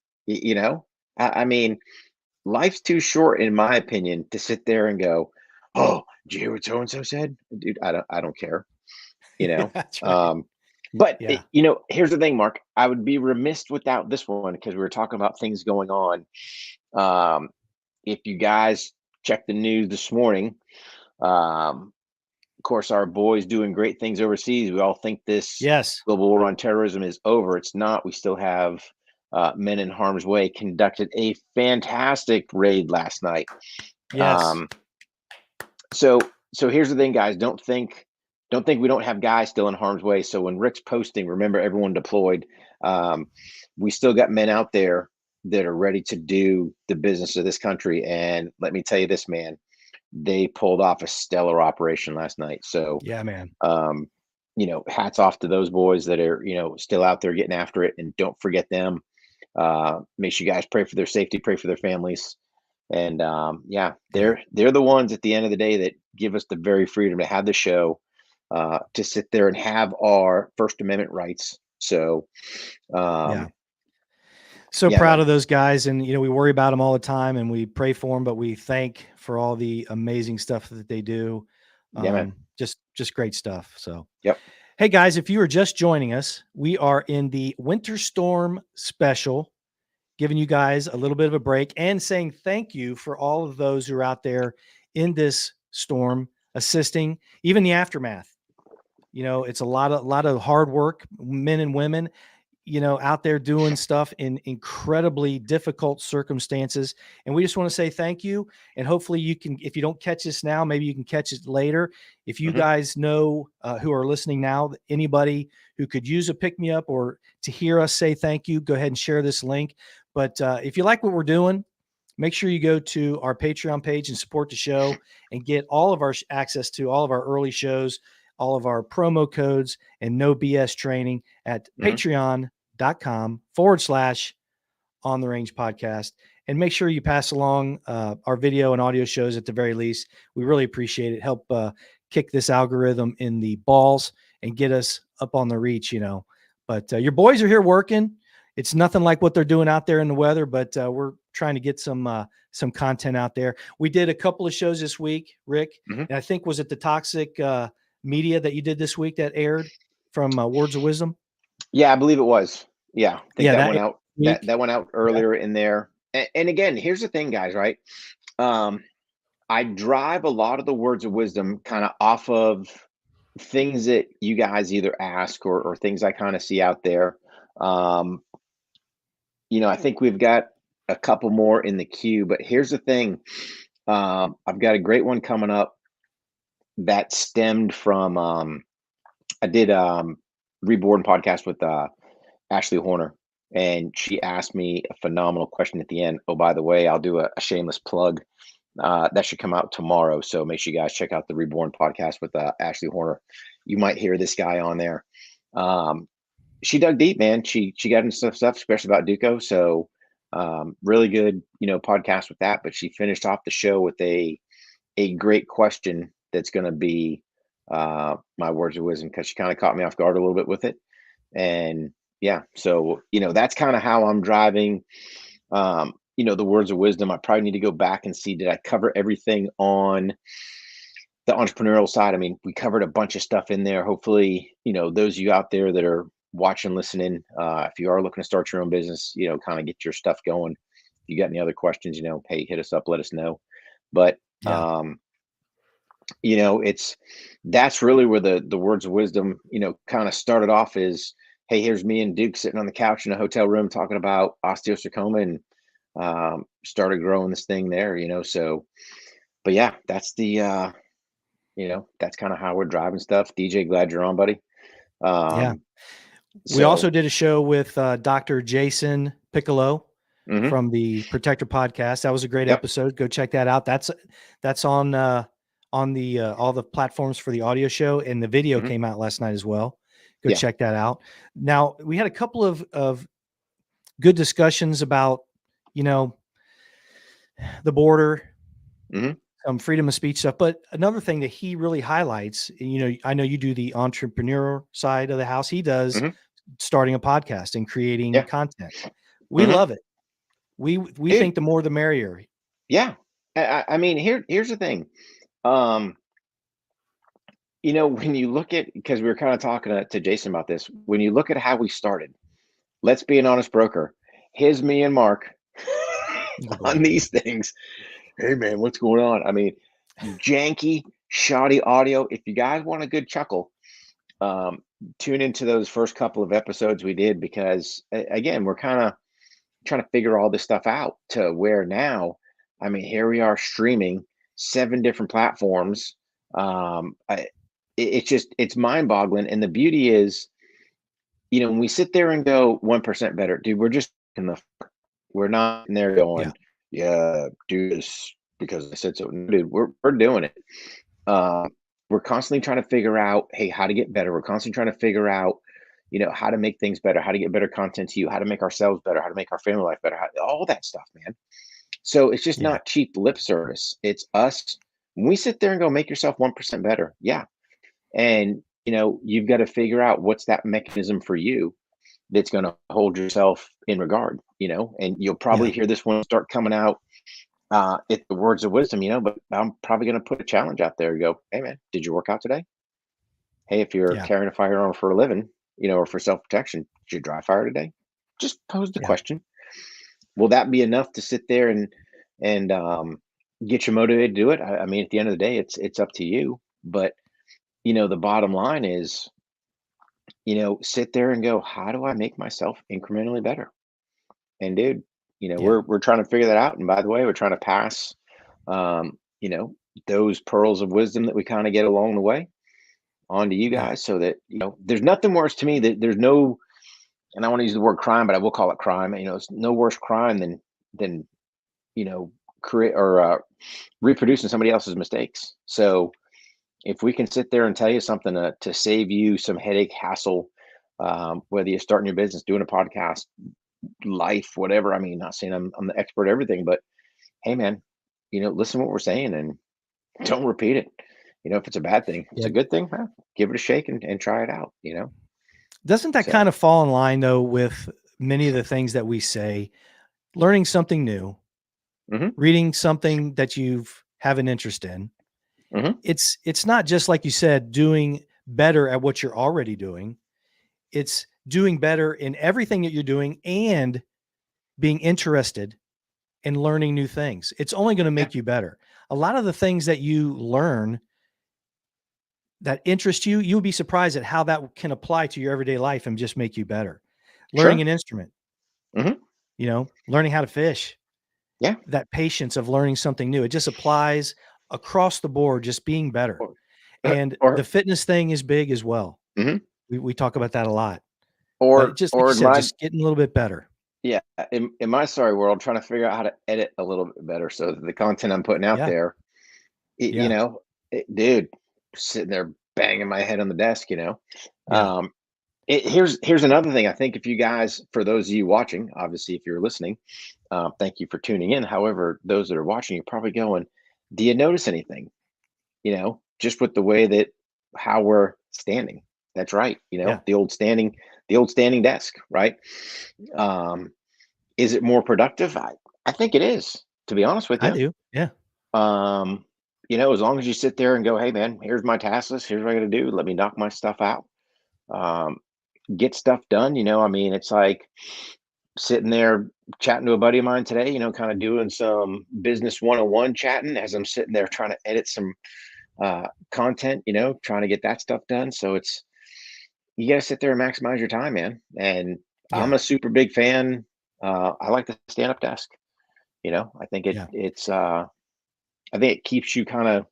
I mean, life's too short, in my opinion, to sit there and go, "Oh, did you hear what so and so said?" Dude, I don't care. That's right. But Yeah. here's the thing, Mark. I would be remiss without this one, because we were talking about things going on. If you guys check the news this morning, of course, our boys doing great things overseas. We all think this Yes. global war on terrorism is over. It's not. We still have men in harm's way. Conducted a fantastic raid last night. Yes. So here's the thing, guys. Don't think we don't have guys still in harm's way. So when Rick's posting, remember everyone deployed. We still got men out there that are ready to do the business of this country. And let me tell you this, man, they pulled off a stellar operation last night. So Yeah, man. hats off to those boys that are, still out there getting after it. And don't forget them. Make sure you guys pray for their safety, pray for their families. And they're the ones at the end of the day that give us the very freedom to have the show, to sit there and have our First Amendment rights. So, Yeah. So yeah, proud man. of those guys. And, we worry about them all the time and we pray for them, but we thank for all the amazing stuff that they do. Yeah, man. Just great stuff. So, Yep. hey guys, if you are just joining us, we are in the Winter Storm special, giving you guys a little bit of a break and saying thank you for all of those who are out there in this storm, assisting, even the aftermath. It's a lot of hard work, men and women, out there doing stuff in incredibly difficult circumstances. And we just want to say thank you. And hopefully you can, if you don't catch this now, maybe you can catch it later. If you guys know who are listening now, anybody who could use a pick me up or to hear us say thank you, go ahead and share this link. But if you like what we're doing, make sure you go to our Patreon page and support the show and get all of our access to all of our early shows, all of our promo codes and no BS training at patreon.com/on the range podcast. And make sure you pass along our video and audio shows at the very least. We really appreciate it. Help kick this algorithm in the balls and get us up on the reach, But your boys are here working. It's nothing like what they're doing out there in the weather, but we're trying to get some content out there. We did a couple of shows this week, Rick, and I think was it the Toxic Media that you did this week that aired from Words of Wisdom? Yeah, I believe it was. Yeah, I think that that went out. week. That went out earlier in there. And again, here's the thing, guys. Right? I drive a lot of the Words of Wisdom kind of off of things that you guys either ask or things I kind of see out there. I think we've got a couple more in the queue, but here's the thing. I've got a great one coming up that stemmed from I did Reborn podcast with Ashley Horner, and she asked me a phenomenal question at the end. Oh, by the way, I'll do a shameless plug. That should come out tomorrow, so make sure you guys check out the Reborn podcast with Ashley Horner. You might hear this guy on there. She dug deep, man. She got into stuff, especially about Duco. So really good, podcast with that. But she finished off the show with a great question that's going to be my words of wisdom, because she kind of caught me off guard a little bit with it. And yeah, so that's kind of how I'm driving. The words of wisdom. I probably need to go back and see, did I cover everything on the entrepreneurial side? I mean, we covered a bunch of stuff in there. Hopefully, those of you out there that are watching, listening, if you are looking to start your own business, kind of get your stuff going. If you got any other questions, hey, hit us up, let us know. But that's really where the words of wisdom, kind of started off is, hey, here's me and Duke sitting on the couch in a hotel room talking about osteosarcoma, and started growing this thing there, so, but yeah, that's the, that's kind of how we're driving stuff. DJ, glad you're on, buddy. We also did a show with Dr. Jason Piccolo from the Protector podcast. That was a great episode. Go check that out. That's on the all the platforms for the audio show, and the video came out last night as well. Go check that out. Now, we had a couple of good discussions about, the border, freedom of speech stuff. But another thing that he really highlights, I know you do the entrepreneur side of the house. He does starting a podcast and creating content. We love it. We think the more the merrier. Yeah. I mean, here's the thing. When you look at, because we were kind of talking to Jason about this, when you look at how we started, let's be an honest broker. Here's me and Mark on these things. Hey man, what's going on? I mean, janky, shoddy audio. If you guys want a good chuckle, tune into those first couple of episodes we did, because again, we're kind of trying to figure all this stuff out to where now, I mean, here we are streaming 7 different platforms. It's mind boggling. And the beauty is, when we sit there and go 1% better, dude, we're not in there going, do this because I said so. Dude, we're doing it. We're constantly trying to figure out, hey, how to get better. We're constantly trying to figure out, how to make things better, how to get better content to you, how to make ourselves better, how to make our family life better, all that stuff, man. So it's just not cheap lip service. It's us. When we sit there and go, make yourself 1% better. Yeah. And, you've got to figure out what's that mechanism for you that's going to hold yourself in regard, and you'll probably Yeah. hear this one start coming out, it's the words of wisdom, but I'm probably going to put a challenge out there and go, hey man, did you work out today? Hey, if you're Yeah. carrying a firearm for a living, or for self-protection, did you dry fire today? Just pose the Yeah. question. Will that be enough to sit there and get you motivated to do it? I mean, at the end of the day, it's up to you. But the bottom line is, sit there and go, how do I make myself incrementally better? And dude, Yeah. we're trying to figure that out. And by the way, we're trying to pass, um, you know, those pearls of wisdom that we kind of get along the way on to you Yeah. guys, so that there's nothing worse to me, that there's no, and I want to use the word crime, but I will call it crime. It's no worse crime than you know create or reproducing somebody else's mistakes. So if we can sit there and tell you something to save you some headache, hassle, whether you're starting your business, doing a podcast, life, whatever. I mean, not saying I'm the expert at everything, but hey, man, listen to what we're saying and don't repeat it. If it's a bad thing, if it's Yeah. a good thing, give it a shake and try it out. Doesn't that kind So of fall in line though with many of the things that we say? Learning something new, hmm reading something that you've have an interest in. hmm It's not just like you said, doing better at what you're already doing. It's doing better in everything that you're doing and being interested in learning new things. It's only going to yeah, make you better. A lot of the things that you learn that interest you, you'll be surprised at how that can apply to your everyday life and just make you better. Learning sure. an instrument, hmm learning how to fish, Yeah. that patience of learning something new. It just applies across the board, just being better. Or, And the or, fitness thing is big as well. mhm. We talk about that a lot, but or, just like or you in said, my, just getting a little bit better. yeah, in my sorry world, trying to figure out how to edit a little bit better so that the content I'm putting out Yeah. there, it, you Yeah. know, dude, sitting there banging my head on the desk, Yeah. um, here's another thing. I think if you guys, for those of you watching, obviously, if you're listening, thank you for tuning in. However, those that are watching, you're probably going, do you notice anything? Just with the way that how we're standing. That's right. Yeah. The old standing desk, right? Um, is it more productive? I think it is, to be honest with I you. do. Yeah. Um, as long as you sit there and go, hey man, here's my task list, here's what I gotta do. Let me knock my stuff out. Um, get stuff done. I mean, it's like sitting there chatting to a buddy of mine today, kind of doing some business 101 chatting as I'm sitting there trying to edit some content, trying to get that stuff done. So you got to sit there and maximize your time, man. And I'm Yeah. a super big fan. I like the stand up desk. I think Yeah. I think it keeps you kind of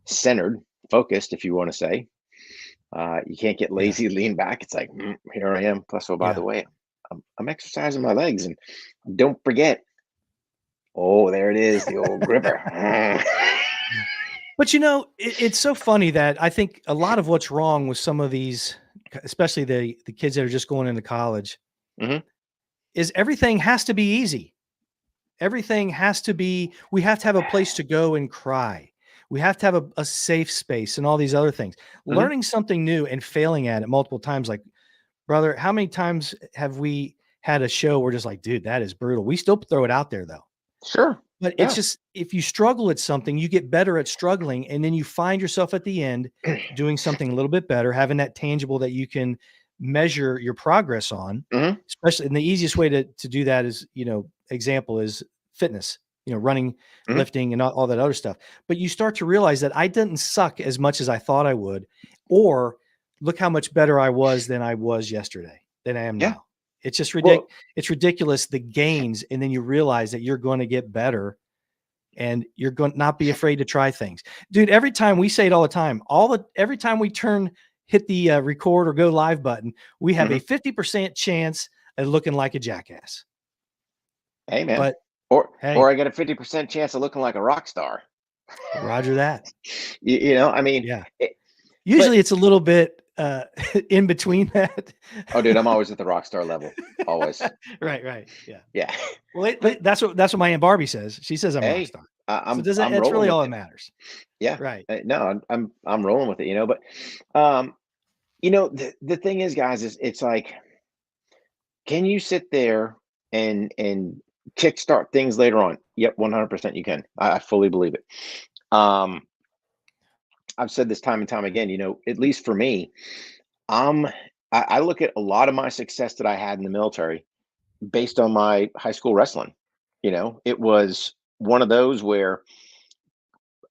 centered, focused, if you want to say. You can't get Yeah. lazy, lean back. It's like, here I am. Plus, oh, by the Yeah. way, I'm exercising my legs. And don't forget, oh, there it is, the old gripper. Yeah. But it's so funny that I think a lot of what's wrong with some of these, especially the kids that are just going into college, hmm is everything has to be easy. Everything has to be, we have to have a place to go and cry. We have to have a safe space and all these other things. hmm Learning something new and failing at it multiple times, like, brother, how many times have we had a show where just like, dude, that is brutal. We still throw it out there though. Sure. But it's Yeah. just, if you struggle at something, you get better at struggling. And then you find yourself at the end doing something a little bit better, having that tangible that you can measure your progress on. hmm Especially, and the easiest way to do that is, example is fitness, running, hmm lifting, and all that other stuff. But you start to realize that I didn't suck as much as I thought I would, or look how much better I was than I was yesterday, than I am Yeah. now. It's just Well, it's ridiculous, the gains, and then you realize that you're going to get better and you're going to not be afraid to try things. Dude, every time we say it all the time, every time we hit the record or go live button, we have a mhm. 50% chance of looking like a jackass. Hey, man. But Or hey, I get a 50% chance of looking like a rock star. roger that. I mean, Yeah. it, but Usually it's a little bit in between that. oh, dude, I'm always at the rock star level. Always. Right, right. Yeah. Yeah. Well, But that's what my Aunt Barbie says. She says I'm a rock hey, star. So does it, I'm it's rolling really all with that it. matters. Yeah. Right. No, I'm rolling with it, you know, but um, the thing is, guys, is it's like, can you sit there and kickstart things later on? Yep, 100% you can. I fully believe it. Um, I've said this time and time again, at least for me, I'm I look at a lot of my success that I had in the military based on my high school wrestling. It was one of those where,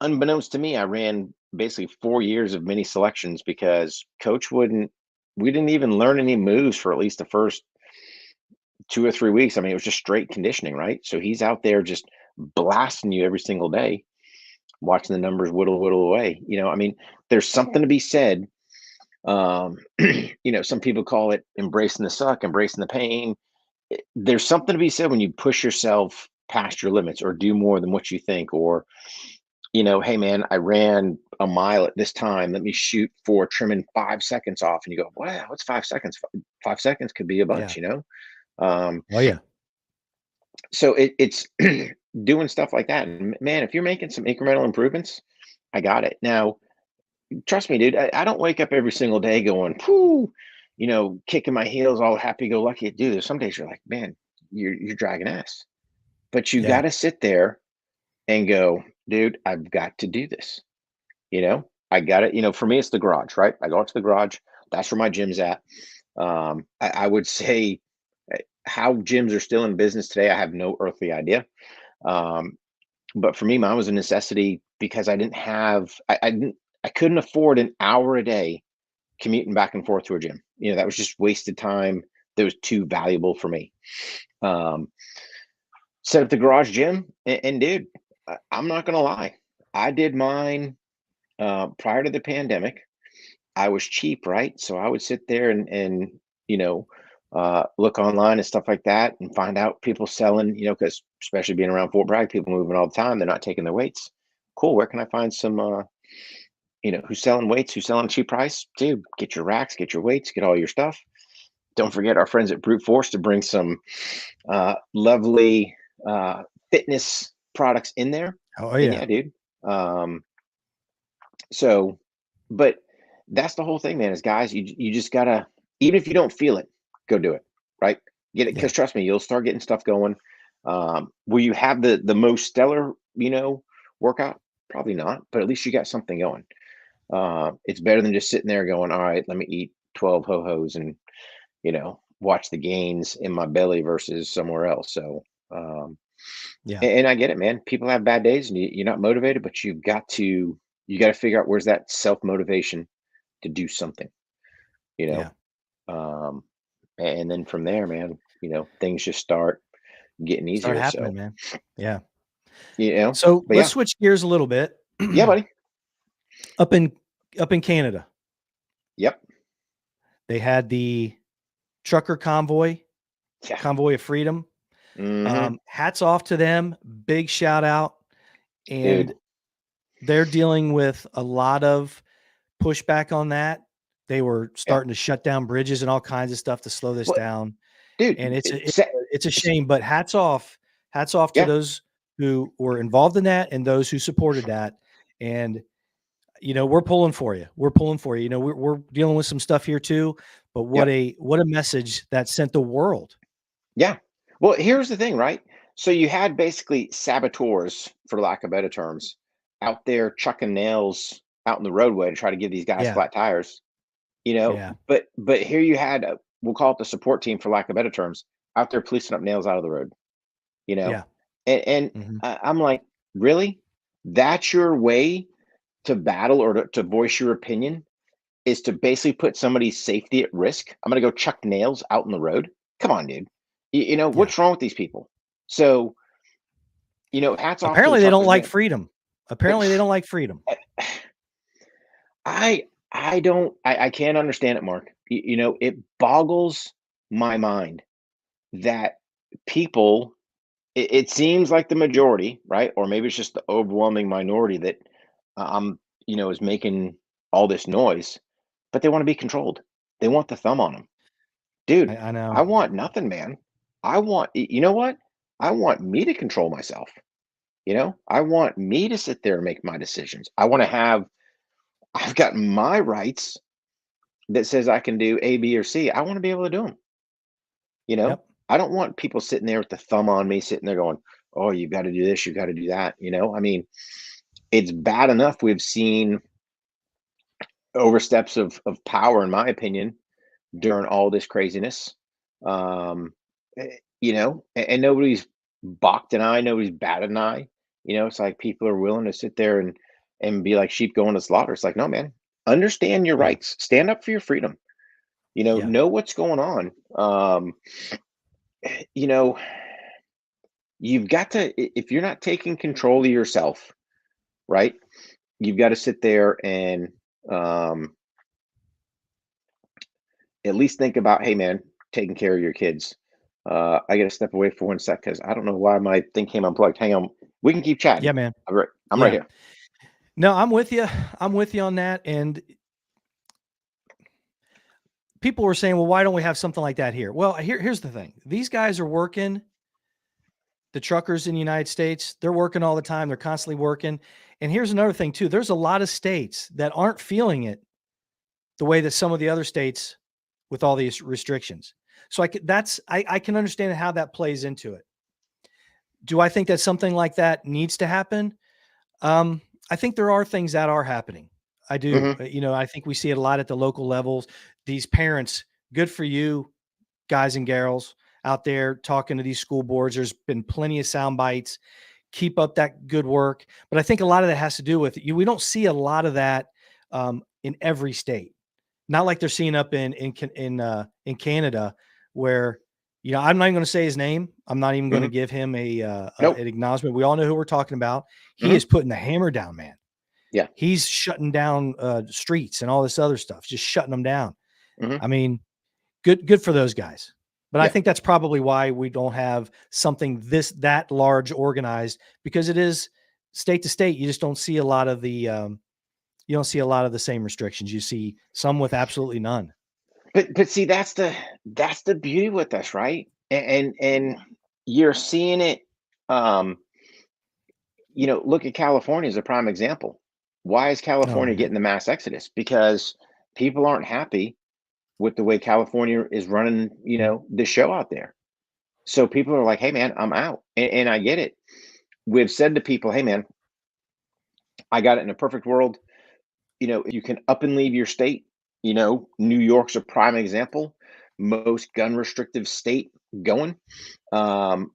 unbeknownst to me, I ran basically 4 years of mini selections because coach wouldn't. We didn't even learn any moves for at least the first 2 or 3 weeks. I mean, it was just straight conditioning, right? So he's out there just blasting you every single day, watching the numbers whittle away. I mean, there's something to be said. Some people call it embracing the suck, embracing the pain. There's something to be said when you push yourself past your limits or do more than what you think, or hey man, I ran a mile at this time, let me shoot for trimming 5 seconds off, and you go, wow, what's 5 seconds? 5 seconds could be a Yeah. bunch. um Oh yeah. so it's doing stuff like that, and man, if you're making some incremental improvements, I got it. Now, trust me, dude, I don't wake up every single day going, whoo, kicking my heels, all happy go lucky. Dude, there's some days you're like, man, you're dragging ass. But you got Yeah. to sit there and go, dude, I've got to do this. I got it. For me, it's the garage, right? I go out to the garage. That's where my gym's at. I would say, how gyms are still in business today, I have no earthly idea. Um, but for me, mine was a necessity because I couldn't afford an hour a day commuting back and forth to a gym. That was just wasted time. That was too valuable for me. Um, Set up the garage gym, and dude, I'm not gonna lie, I did mine prior to the pandemic. I was cheap, right? So I would sit there and you know look online and stuff like that, and find out people selling. Because especially being around Fort Bragg, people moving all the time. They're not taking their weights. Cool. Where can I find some? Who's selling weights? Who's selling a cheap price? Dude, get your racks, get your weights, get all your stuff. Don't forget our friends at Brute Force to bring some lovely fitness products in there. Oh And yeah. yeah, dude. Um, so, but that's the whole thing, man. Is, guys, you just gotta, even if you don't feel it, go do it, right? Get it, Yeah. because trust me, you'll start getting stuff going. Will you have the most stellar, workout? Probably not, but at least you got something going. It's better than just sitting there going, all right, let me eat 12 ho-hos and watch the gains in my belly versus somewhere else. So, Yeah. and I get it, man. People have bad days, and you're not motivated, but you got to figure out where's that self motivation to do something. You Yeah. know, and then from there, man, things just start getting Start easier. happening, So, man. Yeah. you know, So but let's yeah, switch gears a little bit. yeah, buddy. up in up in Canada, Yep. they had the trucker convoy, Yeah. convoy of freedom. Hmm. Hats off to them. Big shout out. Dude. And they're dealing with a lot of pushback on that. They were Yeah. starting to shut down bridges and all kinds of stuff to slow this Well, down. dude. And it's a shame, but hats off to Yeah. those who were involved in that and those who supported that. And we're pulling for you. We're pulling for you. We're dealing with some stuff here too. But Yep. what a message that sent the world. Yeah. Well, here's the thing, right? So you had basically saboteurs, for lack of better terms, out there chucking nails out in the roadway to try to give these guys Yeah, flat tires. yeah, But here you had, we'll call it the support team, for lack of better terms, out there policing up nails out of the road. You know, yeah. and Mhm. I'm like, really? That's your way to battle, or to voice your opinion, is to basically put somebody's safety at risk? I'm gonna go chuck nails out in the road. Come on, dude. Yeah. What's wrong with these people? So, hats off to the Apparently they don't truckers, like man. freedom. But Apparently they don't like freedom. I don't, I can't understand it, Mark. It boggles my mind that people, it seems like the majority, right? Or maybe it's just the overwhelming minority that is making all this noise, but they want to be controlled. They want the thumb on them. Dude, I know. I want nothing, man. You know what? I want me to control myself. I want me to sit there and make my decisions. I've got my rights that says I can do A, B, or C. I want to be able to do them. Yep. I don't want people sitting there with the thumb on me, sitting there going, "Oh, you got to do this, you got to do that." I mean, it's bad enough we've seen oversteps of power, in my opinion, during all this craziness. Um, and nobody's balked an eye, nobody's batted an eye. It's like people are willing to sit there and be like sheep going to slaughter. It's like, no, man, understand your Yeah. rights, stand up for your freedom. Yeah. Know what's going on. You know, you've got to, if you're not taking control of yourself, right? You've got to sit there and um, at least think about, hey, man, taking care of your kids. I got to step away for 1 sec because I don't know why my thing came unplugged. Hang on, we can keep chatting. Yeah, man. I'm right Yeah. here. No, I'm with you. I'm with you on that. And people were saying, well, why don't we have something like that here? Well, here's the thing. These guys are working. The truckers in the United States, they're working all the time. They're constantly working. And here's another thing too. There's a lot of states that aren't feeling it the way that some of the other states with all these restrictions. So I can understand how that plays into it. Do I think that something like that needs to happen? I think there are things that are happening. I do. Hmm. I think we see it a lot at the local levels. These parents, good for you, guys and girls out there talking to these school boards. There's been plenty of sound bites. Keep up that good work. But I think a lot of that has to do with you. We don't see a lot of that in every state. Not like they're seeing up in Canada, where I'm not even going to say his name. I'm not even going to Hmm. give him Nope. an acknowledgement. We all know who we're talking about. He Hmm. is putting the hammer down, man. Yeah. He's shutting down streets and all this other stuff, just shutting them down. Hmm. I mean, good for those guys. But I Yeah. think that's probably why we don't have something that large organized, because it is state to state. You just don't see a lot of you don't see a lot of the same restrictions. You see some with absolutely none. But see, that's the beauty with us, right? And you're seeing it. Um, look at California as a prime example. Why is Oh California man. getting the mass exodus? Because people aren't happy with the way California is running, the show out there. So people are like, hey man, I'm out. And I get it. We've said to people, hey man, I got it in a perfect world. If you can up and leave your state, New York's a prime example, most gun restrictive state going. Um,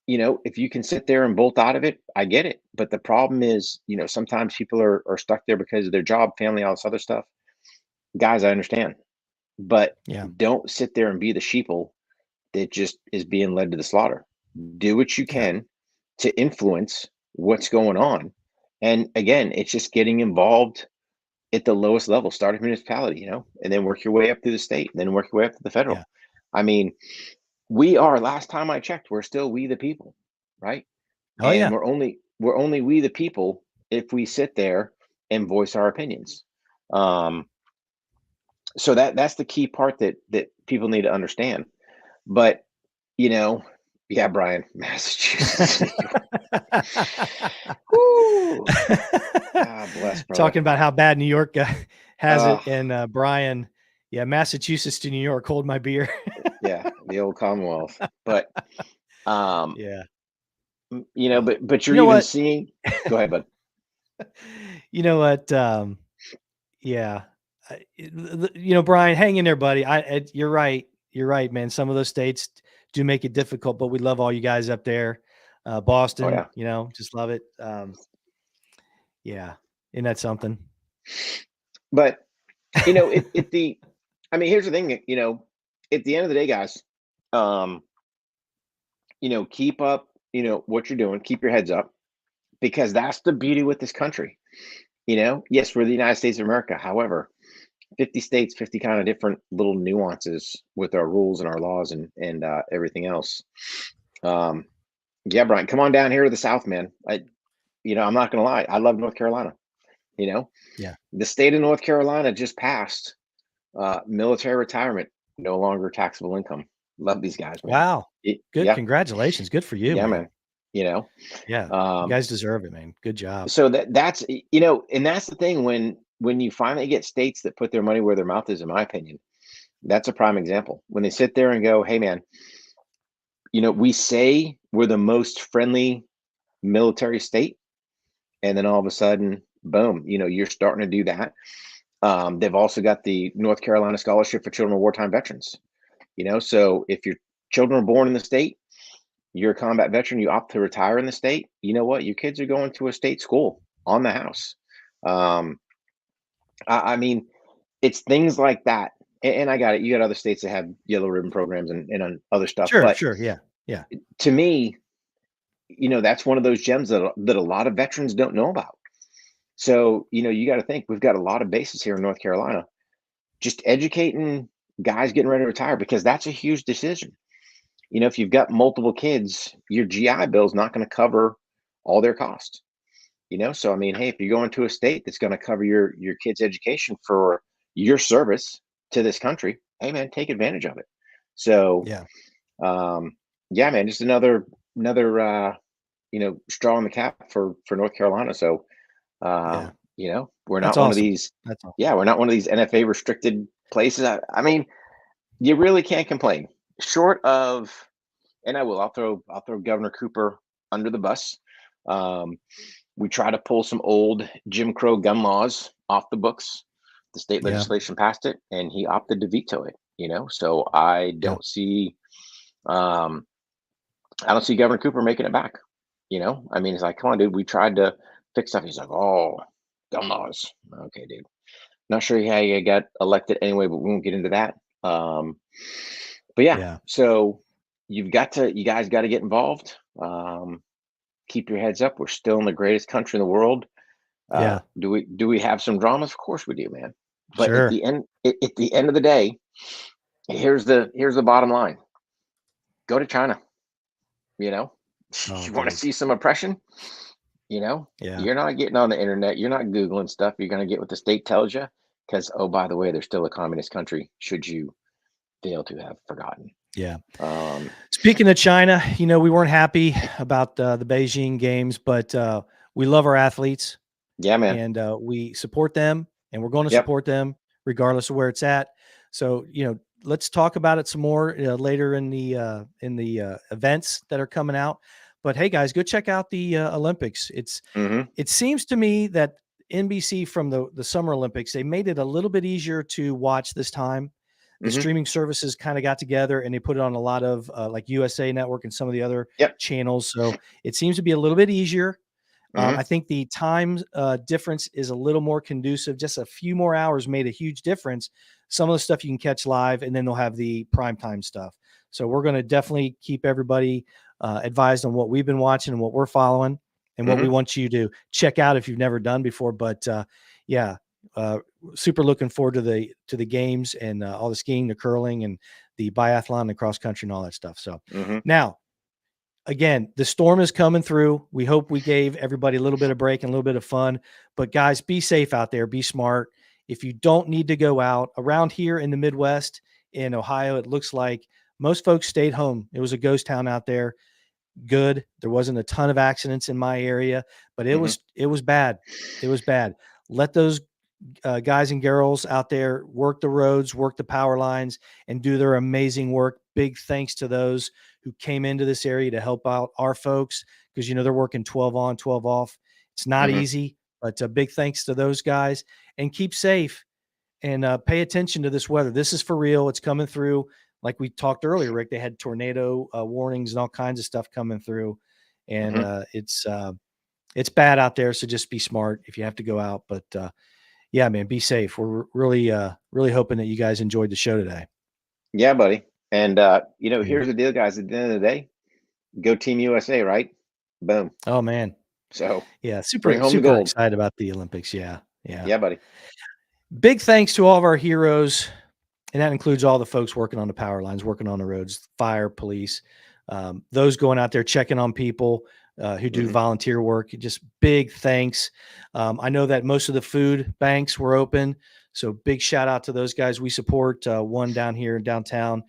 if you can sit there and bolt out of it, I get it. But the problem is, sometimes people are stuck there because of their job, family, all this other stuff. Guys, I understand. But Yeah. don't sit there and be the sheeple that just is being led to the slaughter. Do what you Yeah. can to influence what's going on. And again, it's just getting involved at the lowest level. Start at municipality, and then work your way up through the state, and then work your way up to the federal. Yeah. I mean, we are, last time I checked, we're still we the people, right? Oh And yeah. we're only we the people if we sit there and voice our opinions. Um, so that's the key part that people need to understand. But you know, yeah, Brian, Massachusetts. Whoo! God bless, brother. Talking about how bad New York has Uh, it, and Brian, yeah, Massachusetts to New York, hold my beer. yeah, the old Commonwealth. But um, Yeah. but You you're know even what? seeing. Go ahead, bud. You know what? Yeah. Brian, hang in there, buddy. You're right. You're right, man. Some of those states do make it difficult, but we love all you guys up there. Oh Boston, yeah. just love it. Yeah. Isn't that something? But it the I mean, here's the thing, at the end of the day, guys, um, keep up, what you're doing, keep your heads up, because that's the beauty with this country. Yes, we're the United States of America. However, 50 states, 50 kind of different little nuances with our rules and our laws and everything else. Um, yeah, Brian, come on down here to the South, man. I'm not gonna lie, I love North Carolina. You know, Yeah. the state of North Carolina just passed military retirement, no longer taxable income. Love these guys, man. Wow. Good. Yeah, Congratulations. Good for you, yeah, man. man. You Yeah. You um, guys deserve it, man. Good job. so that's and that's the thing when you finally get states that put their money where their mouth is, in my opinion, that's a prime example. When they sit there and go, "Hey, man, we say we're the most friendly military state," and then all of a sudden, boom, you're starting to do that. They've also got the North Carolina Scholarship for Children of Wartime Veterans. So if your children are born in the state, you're a combat veteran, you opt to retire in the state, you know what? Your kids are going to a state school on the house. Um, I mean, it's things like that. And I got it. You got other states that have yellow ribbon programs and other stuff. Sure, But sure. Yeah. Yeah. to me, that's one of those gems that a lot of veterans don't know about. So, you got to think we've got a lot of bases here in North Carolina, just educating guys getting ready to retire, because that's a huge decision. If you've got multiple kids, your GI Bill is not going to cover all their costs. So I mean, hey, if you're going to a state that's going to cover your kid's education for your service to this country, hey man, take advantage of it. So Yeah. yeah, man, just another straw in the cap for North Carolina. So Yeah. we're That's not one of awesome. these. That's awesome. Yeah, we're not one of these NFA restricted places. I mean, you really can't complain, short of, and I'll throw Governor Cooper under the bus. We try to pull some old Jim Crow gun laws off the books. The state Yeah. legislation passed it, and he opted to veto it. So I Yeah. don't see, Governor Cooper making it back. I mean, it's like, come on, dude. We tried to fix stuff. He's like, oh, gun laws. Okay, dude. Not sure how you got elected anyway, but we won't get into that. But yeah, Yeah. so you guys got to get involved. Keep your heads up. We're still in the greatest country in the world. Yeah. Do we have some dramas? Of course we do, man. But Sure. at the end of the day, here's the bottom line. Go to China. You know, Oh, you want to dude. see some oppression? Yeah. You're not getting on the internet. You're not Googling stuff. You're going to get what the state tells you. Because, oh, by the way, they're still a communist country. Should you fail to have forgotten? Yeah. Um, Speaking of China, we weren't happy about the Beijing games, but we love our athletes yeah, man. and we support them, and we're going to Yep. support them regardless of where it's at. So, let's talk about it some more later in the events that are coming out. But hey, guys, go check out the Olympics. Mm-hmm. It seems to me that NBC from the Summer Olympics, they made it a little bit easier to watch this time. The Mm-hmm. streaming services kind of got together and they put it on a lot of like USA Network and some of the other Yep. channels. So it seems to be a little bit easier. Mm-hmm. I think the time difference is a little more conducive. Just a few more hours made a huge difference. Some of the stuff you can catch live, and then they'll have the primetime stuff. So we're going to definitely keep everybody advised on what we've been watching and what we're following and what we want you to check out if you've never done before. But yeah, super looking forward to the games and all the skiing, the curling, and the biathlon, the cross country, and all that stuff. So now, again, the storm is coming through. We hope we gave everybody a little bit of break and a little bit of fun. But guys, be safe out there. Be smart. If you don't need to go out around here in the Midwest, in Ohio, it looks like most folks stayed home. It was a ghost town out there. Good. There wasn't a ton of accidents in my area, but it was bad. It was bad. Let those guys and girls out there work the roads, work the power lines, and do their amazing work. Big thanks to those who came into this area to help out our folks, because they're working 12 on, 12 off. It's not easy, but a big thanks to those guys. And keep safe and pay attention to this weather. This is for real. It's coming through. Like we talked earlier, Rick, they had tornado warnings and all kinds of stuff coming through, and it's bad out there. So just be smart if you have to go out. But yeah, man, be safe. We're really hoping that you guys enjoyed the show today. Yeah, buddy. And here's the deal, guys. At the end of the day, go Team USA, right? Boom. Oh man. So Yeah, bring super home the gold. excited about the Olympics. Yeah. Yeah, buddy. Big thanks to all of our heroes, and that includes all the folks working on the power lines, working on the roads, fire, police, those going out there checking on people who do volunteer work. Just big thanks. I know that most of the food banks were open, so big shout out to those guys. We support one down here in downtown,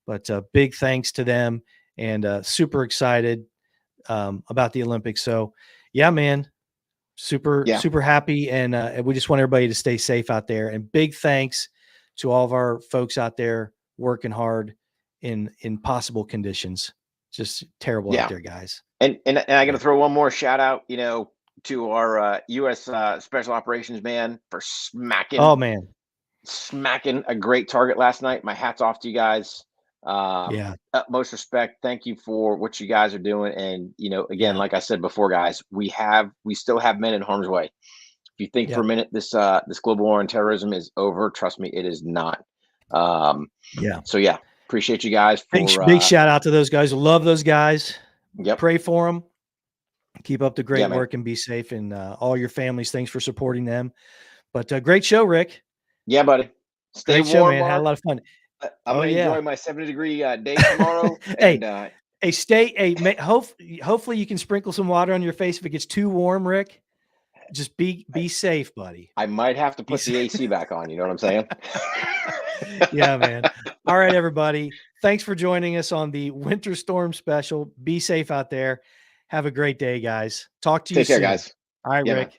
but big thanks to them, and super excited about the Olympics. So yeah, man, super happy. And we just want everybody to stay safe out there, and big thanks to all of our folks out there working hard in impossible conditions. Just terrible out there, guys. And I got to throw one more shout out, to our U.S. Special Operations man for smacking a great target last night. My hat's off to you guys. Utmost respect. Thank you for what you guys are doing. And again, like I said before, guys, we still have men in harm's way. If you think for a minute this global war on terrorism is over, trust me, it is not. So appreciate you guys. Big shout out to those guys. Love those guys. Yep. Pray for them. Keep up the great work and be safe, and all your families. Thanks for supporting them. But great show, Rick. Yeah, buddy. Stay great warm, show, man. Mark. Had a lot of fun. I'm gonna enjoy my 70-degree day tomorrow. Hopefully you can sprinkle some water on your face if it gets too warm, Rick. Just be safe, buddy. I might have to put the AC back on. You know what I'm saying? Yeah, man. All right, everybody. Thanks for joining us on the Winter Storm Special. Be safe out there. Have a great day, guys. Talk to you soon. Take care, guys. All right, Rick. Man.